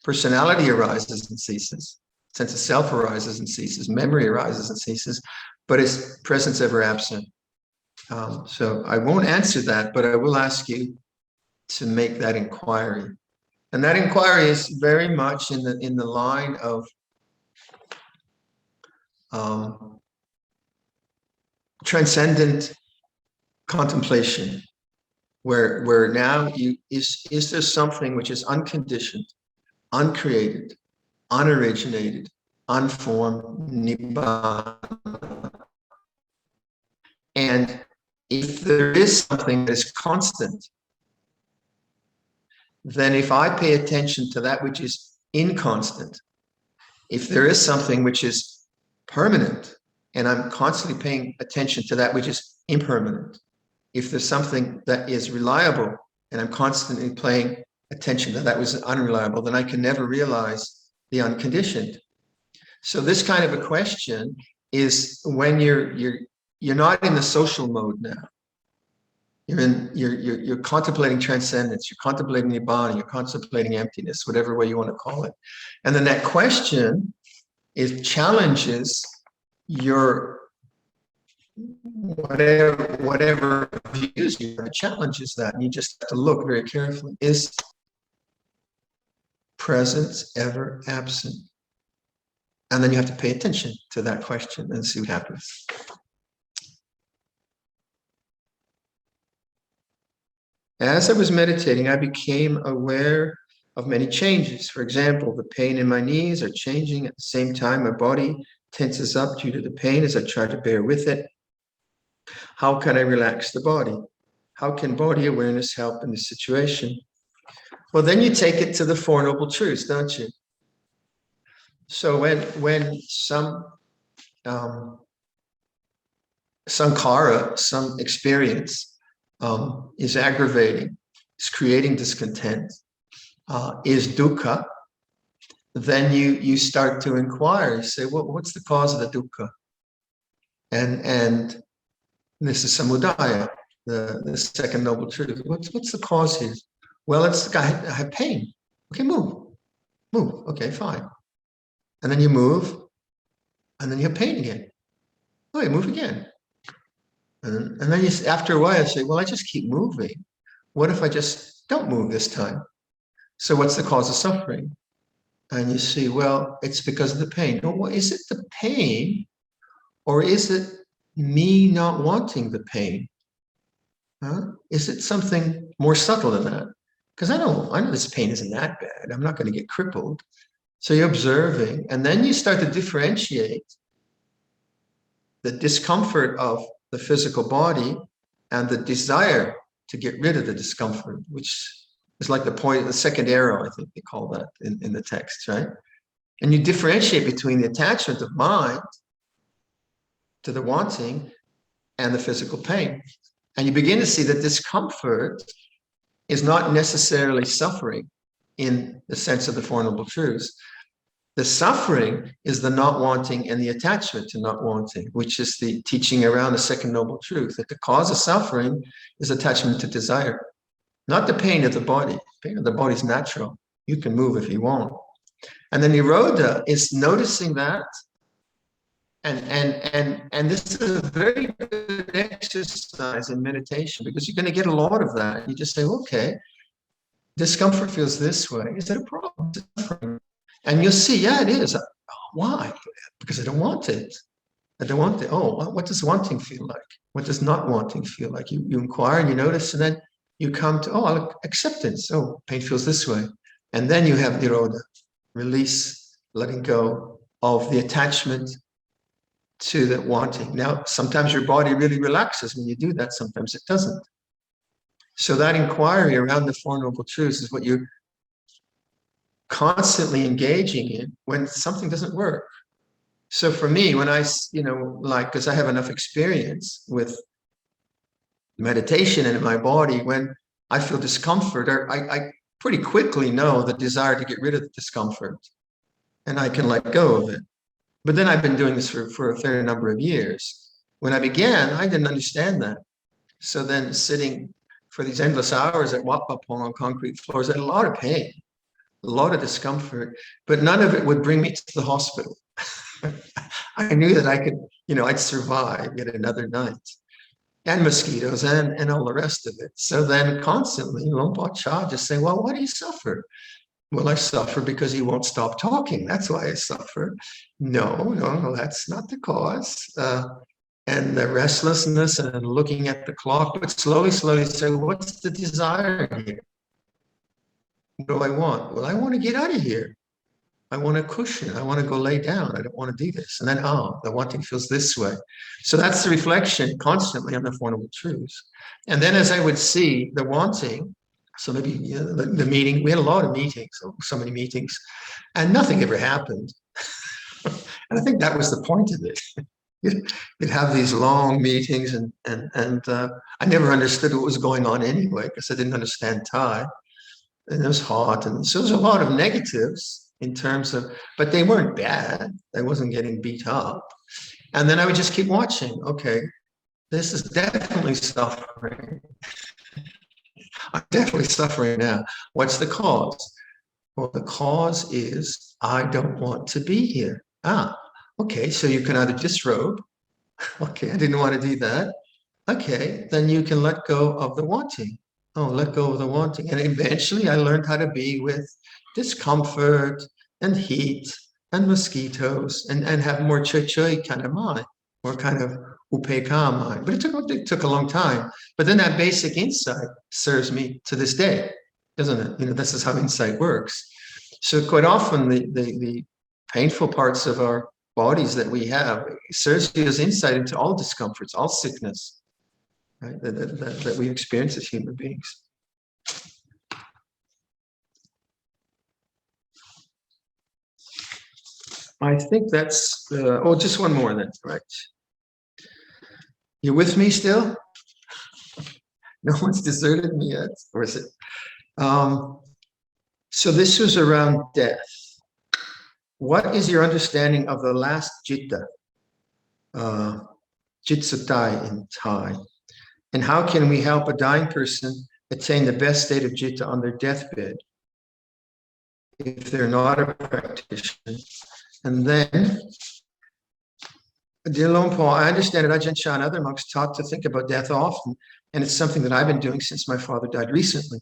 Personality arises and ceases. Sense of self arises and ceases. Memory arises and ceases. But is presence ever absent? So I won't answer that, but I will ask you to make that inquiry. And that inquiry is very much in the line of transcendent contemplation, where now is there something which is unconditioned, uncreated, unoriginated, unformed, nibbana, and if there is something that is constant, then if I pay attention to that which is inconstant, if there is something which is permanent, and I'm constantly paying attention to that which is impermanent, if there's something that is reliable, and I'm constantly paying attention to that which is unreliable, then I can never realize the unconditioned. So this kind of a question is when you're not in the social mode now. You're contemplating transcendence, you're contemplating nibbana, you're contemplating emptiness, whatever way you want to call it. And then that question challenges your whatever views you have, challenges that, and you just have to look very carefully. Is presence ever absent? And then you have to pay attention to that question and see what happens. As I was meditating, I became aware of many changes. For example, the pain in my knees are changing. At the same time, my body tenses up due to the pain as I try to bear with it. How can I relax the body? How can body awareness help in this situation? Well, then you take it to the Four Noble Truths, don't you? So when some sankhara, some experience is aggravating, is creating discontent, is dukkha, then you start to inquire. You say, well, what's the cause of the dukkha? And this is samudaya, the second noble truth. What's the cause here? Well, I have pain. Okay, move. Okay, fine. And then you move, and then you have pain again. Oh, you move again. And then after a while, you say, well, I just keep moving. What if I just don't move this time? So what's the cause of suffering? And you see, well, it's because of the pain. Well, is it the pain, or is it me not wanting the pain? Is it something more subtle than that? Because I know this pain isn't that bad. I'm not going to get crippled. So you're observing, and then you start to differentiate the discomfort of the physical body and the desire to get rid of the discomfort, which is like the second arrow, I think they call that in the text, right? And you differentiate between the attachment of mind to the wanting and the physical pain. And you begin to see that discomfort is not necessarily suffering in the sense of the Four Noble Truths. The suffering is the not wanting and the attachment to not wanting, which is the teaching around the second noble truth, that the cause of suffering is attachment to desire, not the pain of the body. Pain of the body is natural. You can move if you want. And then Nirodha is noticing that. And this is a very good exercise in meditation, because you're going to get a lot of that. You just say, okay, discomfort feels this way. Is that a problem? And you'll see, yeah, it is. Why? Because I don't want it. I don't want it. Oh, what does wanting feel like? What does not wanting feel like? You inquire and you notice, and then you come to, acceptance. Oh, pain feels this way. And then you have Nirodha, release, letting go of the attachment to the wanting. Now, sometimes your body really relaxes when you do that. Sometimes it doesn't. So that inquiry around the Four Noble Truths is what you're constantly engaging in when something doesn't work. So for me, when I, because I have enough experience with meditation and in my body, when I feel discomfort, I pretty quickly know the desire to get rid of the discomfort, and I can let go of it. But then I've been doing this for a fair number of years. When I began, I didn't understand that. So then sitting for these endless hours at Wat Pah Pong on concrete floors, I had a lot of pain, a lot of discomfort, but none of it would bring me to the hospital. I knew that I could, I'd survive yet another night, and mosquitoes and all the rest of it. So then constantly, Luang Por Chah just saying, well, why do you suffer? Well, I suffer because he won't stop talking. That's why I suffer. No, that's not the cause. And the restlessness and looking at the clock, but slowly say, what's the desire here? What do I want? Well, I want to get out of here. I want a cushion. I want to go lay down. I don't want to do this. And then, the wanting feels this way. So that's the reflection constantly on the Four Noble Truths. And then as I would see the wanting, so maybe the meeting, we had a lot of meetings, so many meetings, and nothing ever happened. And I think that was the point of it. You'd have these long meetings, and I never understood what was going on anyway, because I didn't understand Thai. And it was hot, and so there's a lot of negatives in terms of, but they weren't bad. I wasn't getting beat up. And then I would just keep watching. Okay, this is definitely suffering. I'm definitely suffering now. What's the cause? Well, the cause is I don't want to be here. Okay, so you can either disrobe. Okay, I didn't want to do that. Okay, then you can let go of the wanting. Let go of the wanting. And eventually I learned how to be with discomfort and heat and mosquitoes and have more choy kind of mind, more kind of upekkha mind. But it took a long time. But then that basic insight serves me to this day, doesn't it? This is how insight works. So quite often the painful parts of our bodies that we have serves you as insight into all discomforts, all sickness, right? That we experience as human beings. I think that's, just one more then, right? You with me still? No one's deserted me yet, or is it? So this was around death. What is your understanding of the last citta, jitsatai in Thai? And how can we help a dying person attain the best state of citta on their deathbed if they're not a practitioner? And then, dear Luang Por, I understand that Ajahn Chah and other monks taught to think about death often, and it's something that I've been doing since my father died recently.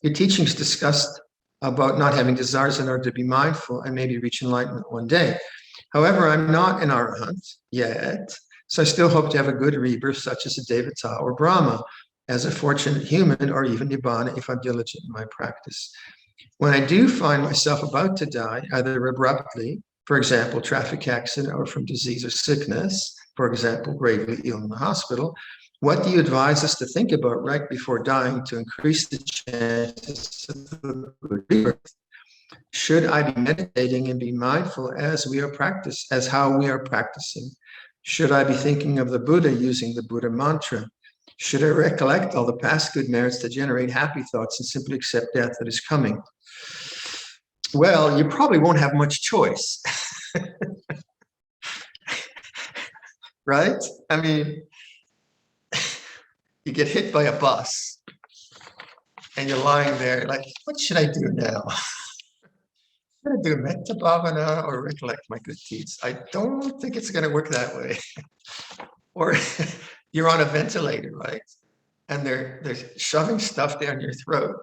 Your teachings discussed about not having desires in order to be mindful and maybe reach enlightenment one day. However, I'm not an arahant yet, so I still hope to have a good rebirth, such as a Devata or Brahma, as a fortunate human, or even Nibbana if I'm diligent in my practice. When I do find myself about to die, either abruptly, for example, traffic accident, or from disease or sickness, for example, gravely ill in the hospital, what do you advise us to think about right before dying to increase the chances of a good rebirth? Should I be meditating and be mindful as how we are practicing? Should I be thinking of the Buddha using the Buddha mantra? Should I recollect all the past good merits to generate happy thoughts and simply accept death that is coming? Well, you probably won't have much choice. Right? I mean, you get hit by a bus and you're lying there like, what should I do now? Should I do metta bhavana or recollect my good deeds? I don't think it's going to work that way. Or you're on a ventilator, right? And they're shoving stuff down your throat.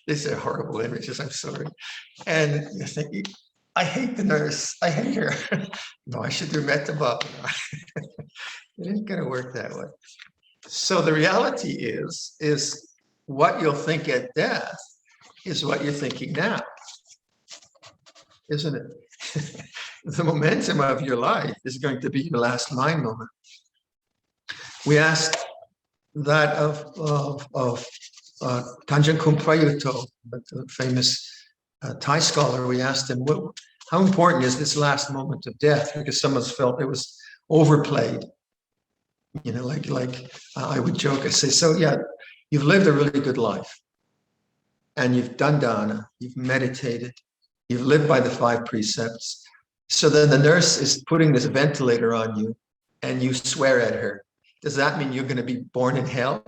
These are horrible images, I'm sorry. And you think, I hate the nurse. I hate her. No, I should do metta bhavana. It ain't going to work that way. So the reality is what you'll think at death is what you're thinking now, isn't it? The momentum of your life is going to be your last mind moment. We asked that of Tanjung Kumprayuto, the famous Thai scholar. We asked him, how important is this last moment of death? Because some of us felt it was overplayed. Like I would joke, I say, so yeah, you've lived a really good life and you've done dana, you've meditated, you've lived by the 5 precepts. So then the nurse is putting this ventilator on you and you swear at her. Does that mean you're going to be born in hell?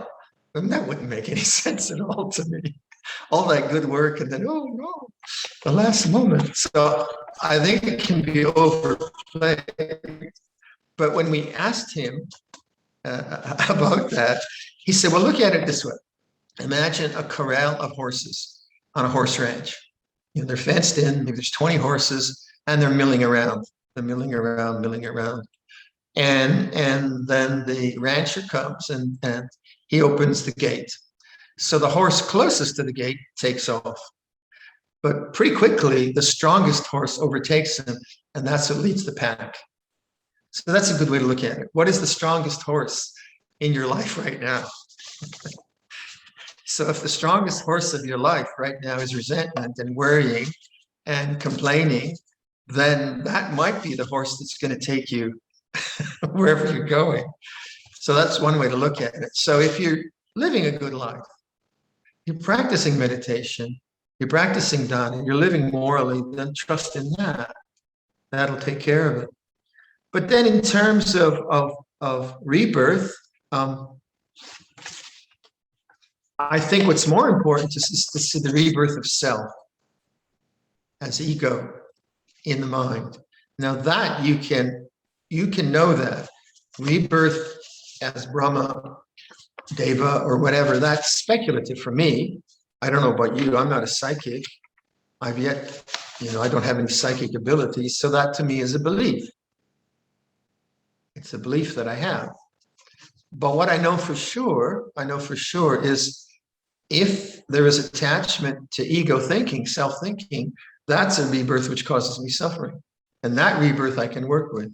And that wouldn't make any sense at all to me. All that good work and then, oh no, the last moment. So I think it can be overplayed. But when we asked him about that, he said, well, look at it this way. Imagine a corral of horses on a horse ranch. They're fenced in, maybe there's 20 horses, and they're milling around. They're milling around. And then the rancher comes and he opens the gate. So the horse closest to the gate takes off. But pretty quickly, the strongest horse overtakes him, and that's what leads the pack. So that's a good way to look at it. What is the strongest horse in your life right now? So if the strongest horse of your life right now is resentment and worrying and complaining, then that might be the horse that's going to take you wherever you're going. So that's one way to look at it. So if you're living a good life, you're practicing meditation, you're practicing Dharma, you're living morally, then trust in that. That'll take care of it. But then in terms of rebirth, I think what's more important is to see the rebirth of self as ego in the mind. Now that you can know that rebirth as Brahma, Deva, or whatever, that's speculative for me. I don't know about you. I'm not a psychic. I don't have any psychic abilities. So that to me is a belief. It's a belief that I have. But what I know for sure is if there is attachment to ego thinking, self-thinking, that's a rebirth which causes me suffering. And that rebirth I can work with.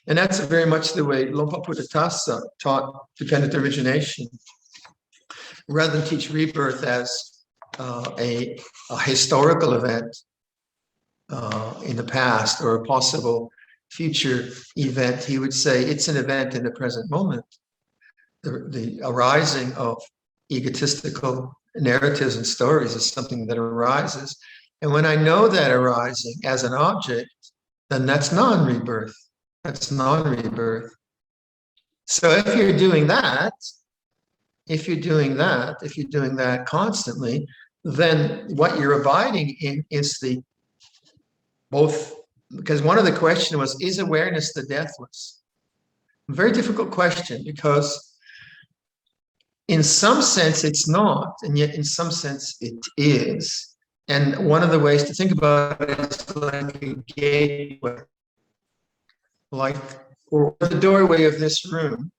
And that's very much the way Lompa Puddhatassa taught dependent origination. Rather than teach rebirth as a historical event in the past or a possible future event, he would say it's an event in the present moment. The arising of egotistical narratives and stories is something that arises. And when I know that arising as an object, then that's non-rebirth. That's non-rebirth. So if you're doing that constantly, then what you're abiding in is the both, because one of the questions was, is awareness the deathless? Very difficult question, because in some sense it's not, and yet in some sense it is. And one of the ways to think about it is like a gateway, like or the doorway of this room.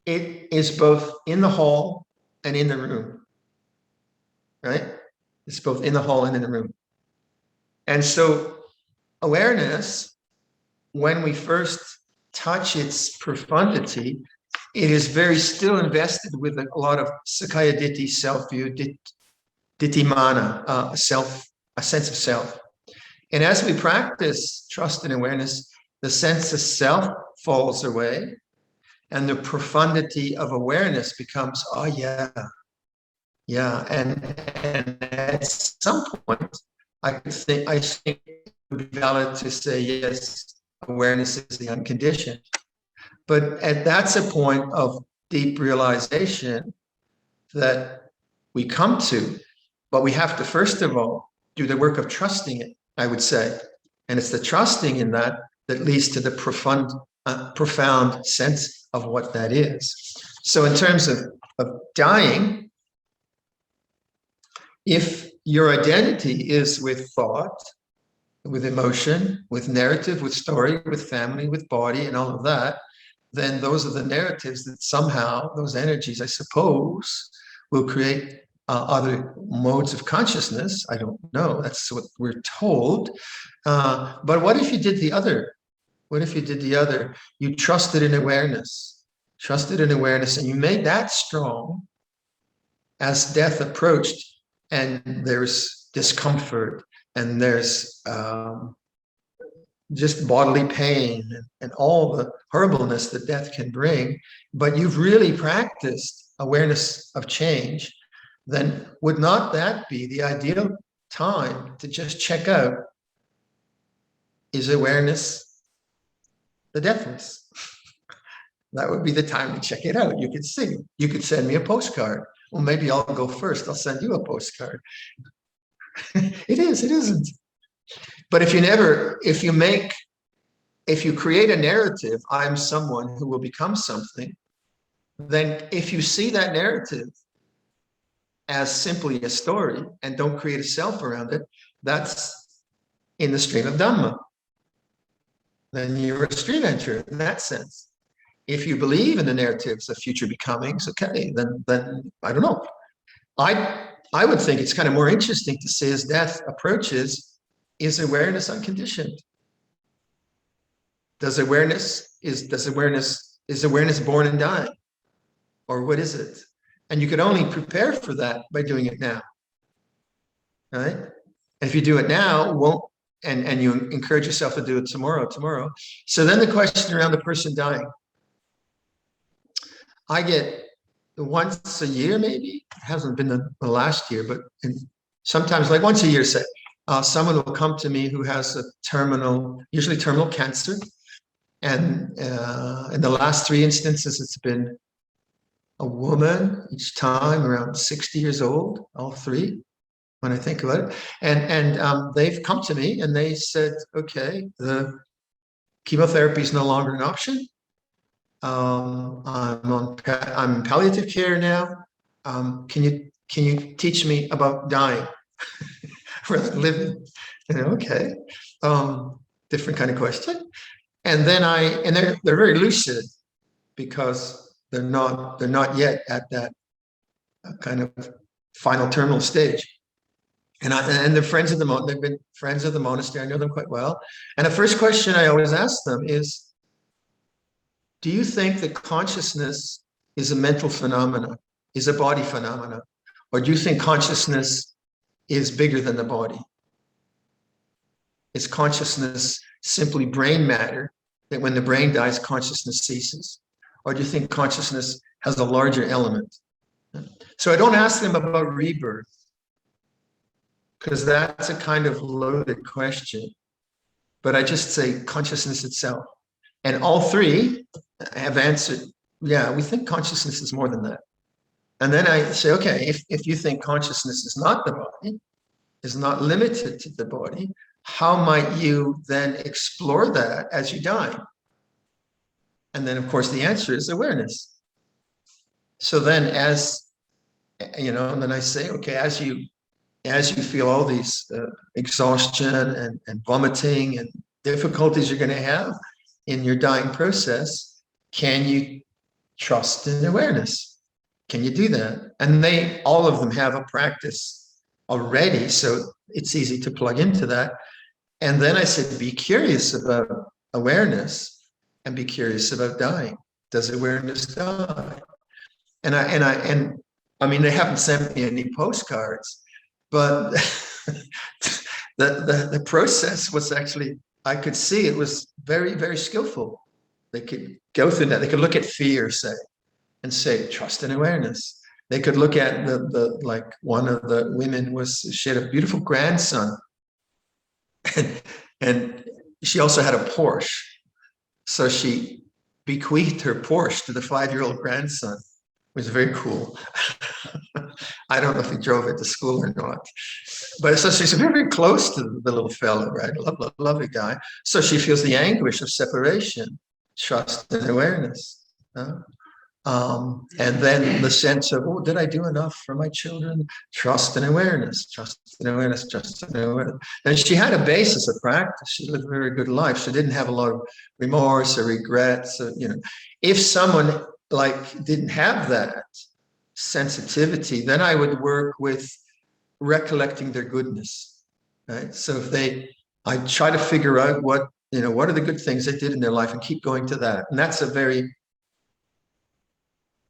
It is both in the hall and in the room, right? It's both in the hall and in the room. And so awareness, when we first touch its profundity, it is very still invested with a lot of Sakaya Ditti, self-view, Dittimana, a sense of self. And as we practice trust and awareness, the sense of self falls away, and the profundity of awareness becomes, oh yeah. And at some point, I think it would be valid to say, yes, awareness is the unconditioned. But that's a point of deep realization that we come to, but we have to first of all do the work of trusting it, I would say. And it's the trusting in that leads to the profound sense of what that is. So in terms of dying, if your identity is with thought, with emotion, with narrative, with story, with family, with body, and all of that, then those are the narratives that somehow, those energies, I suppose, will create other modes of consciousness. I don't know. That's what we're told. But what if you did the other? What if you did the other? You trusted in awareness, and you made that strong as death approached, and there's discomfort, and there's just bodily pain and all the horribleness that death can bring, but you've really practiced awareness of change, then would not that be the ideal time to just check out, is awareness the deathless? That would be the time to check it out. You could see, you could send me a postcard. Well, maybe I'll go first. I'll send you a postcard. It isn't. But if you create a narrative, I'm someone who will become something, then if you see that narrative as simply a story and don't create a self around it, that's in the stream of Dhamma. Then you're a stream enterer in that sense. If you believe in the narratives of future becomings, okay, then I don't know. I would think it's kind of more interesting to say as death approaches, is awareness unconditioned? Is awareness born and dying? Or what is it? And you could only prepare for that by doing it now. Right? And if you do it now, and you encourage yourself to do it tomorrow. So then the question around the person dying. I get once a year, maybe. It hasn't been the last year, but sometimes like once a year, say, someone will come to me who has usually terminal cancer. And in the last 3 instances, it's been a woman each time, around 60 years old, all 3, when I think about it. And they've come to me and they said, okay, the chemotherapy is no longer an option. I'm in palliative care now. Can you teach me about dying rather than living? Okay, different kind of question. And then they're very lucid because they're not yet at that kind of final terminal stage. And they're friends of they've been friends of the monastery. I know them quite well. And the first question I always ask them is, do you think that consciousness is a mental phenomena, is a body phenomena? Or do you think consciousness is bigger than the body? Is consciousness simply brain matter, that when the brain dies, consciousness ceases? Or do you think consciousness has a larger element? So I don't ask them about rebirth, because that's a kind of loaded question. But I just say consciousness itself. And all 3 have answered, yeah, we think consciousness is more than that. And then I say, okay, if you think consciousness is not the body, is not limited to the body, how might you then explore that as you die? And then, of course, the answer is awareness. So then and then I say, okay, as you feel all these exhaustion and vomiting and difficulties you're going to have in your dying process, can you trust in awareness? Can you do that? And all of them have a practice already, so it's easy to plug into that. And then I said, be curious about awareness and be curious about dying. Does awareness die? And I mean, they haven't sent me any postcards, but the process was actually, I could see it was very, very skillful. They could go through that. They could look at fear, say, and say, trust and awareness. They could look at like one of the women she had a beautiful grandson. And she also had a Porsche. So she bequeathed her Porsche to the 5-year-old grandson. It was very cool. I don't know if he drove it to school or not. But so she's very, very close to the little fellow, right? Lovely guy. So she feels the anguish of separation, trust and awareness. And then the sense of, did I do enough for my children? Trust and awareness, trust and awareness, trust and awareness. And she had a basis of practice. She lived a very good life. She didn't have a lot of remorse or regrets. If someone didn't have that sensitivity, then I would work with recollecting their goodness, right? So I try to figure out what are the good things they did in their life and keep going to that. And that's a very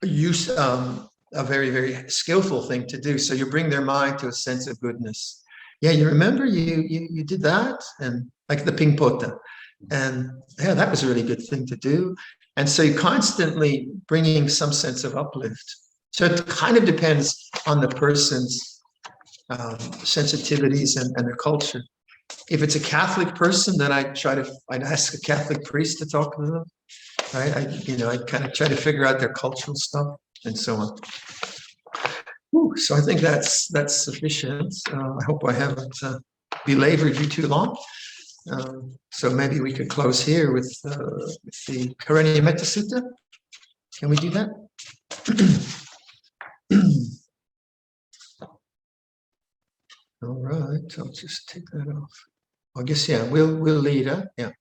very, very skillful thing to do. So you bring their mind to a sense of goodness. Yeah, you remember you did that, and like the ping pota, and yeah, that was a really good thing to do. And so you're constantly bringing some sense of uplift. So it kind of depends on the person's sensitivities and their culture. If it's a Catholic person, then I'd ask a Catholic priest to talk to them, right? I kind of try to figure out their cultural stuff and so on. So I think that's sufficient. I hope I haven't belabored you too long. So maybe we could close here with the Karaniya Metta Sutta. Can we do that? All right, I'll just take that off. I guess, yeah, we'll lead, huh? Yeah.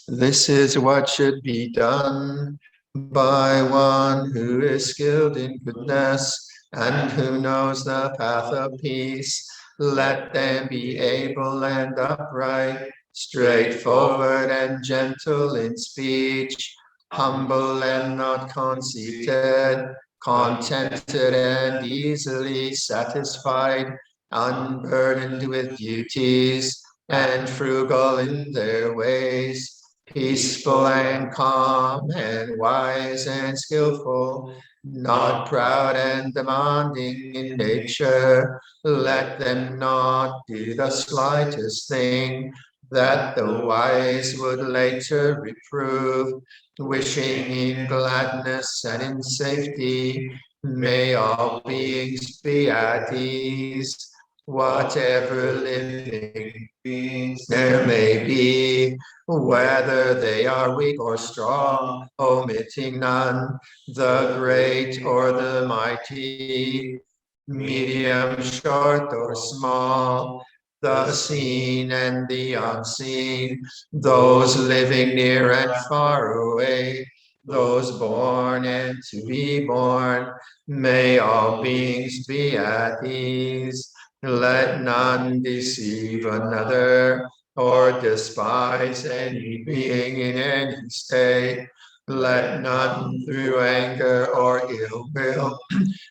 This is what should be done by one who is skilled in goodness, and who knows the path of peace. Let them be able and upright, straightforward and gentle in speech, humble and not conceited, contented and easily satisfied, unburdened with duties, and frugal in their ways, peaceful and calm and wise and skillful, not proud and demanding in nature. Let them not do the slightest thing that the wise would later reprove, wishing in gladness and in safety. May all beings be at ease, whatever living beings there may be, whether they are weak or strong, omitting none, the great or the mighty, medium, short or small, the seen and the unseen, those living near and far away, those born and to be born. May all beings be at ease. Let none deceive another or despise any being in any state. Let none through anger or ill will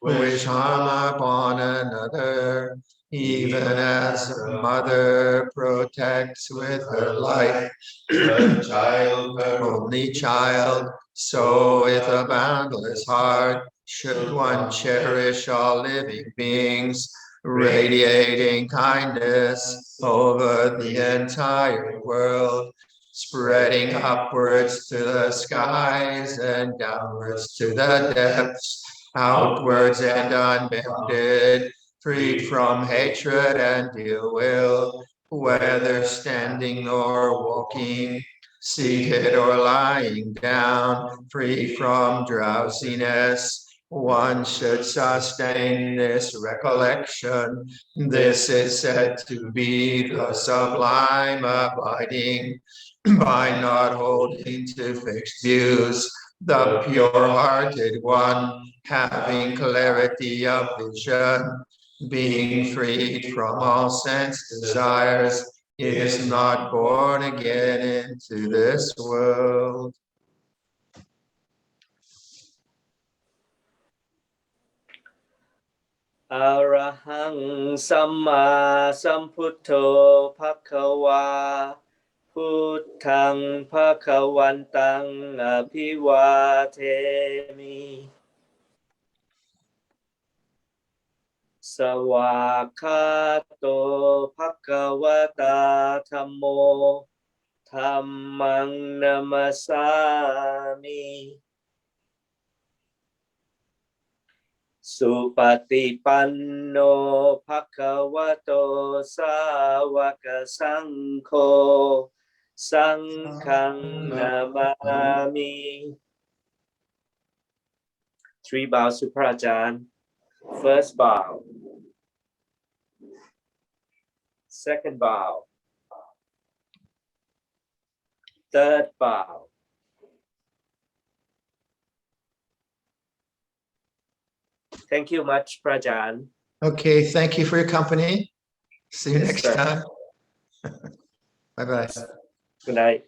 wish harm upon another, even as a mother protects with her life her child, her only child. So with a boundless heart should one cherish all living beings, radiating kindness over the entire world, spreading upwards to the skies and downwards to the depths, outwards and unbounded, freed from hatred and ill will, whether standing or walking, seated or lying down, free from drowsiness. One should sustain this recollection. This is said to be the sublime abiding, by not holding to fixed views, the pure-hearted one, having clarity of vision, being freed from all sense desires, is not born again into this world. Arahang Samma Sambuddho Bhagava Buddhang Bhagavantang Abhivatemi Sawakato Bhagavata Dhammo Dhammang Namasami Supatipanno Bhagavato Sāvaka Saṅkho Saṅghang Namami. 3 bows to Prajan. First bow. Second bow. Third bow. Thank you much, Prajan. Okay, thank you for your company. See you Yes, next sir. time. Bye-bye. Good night.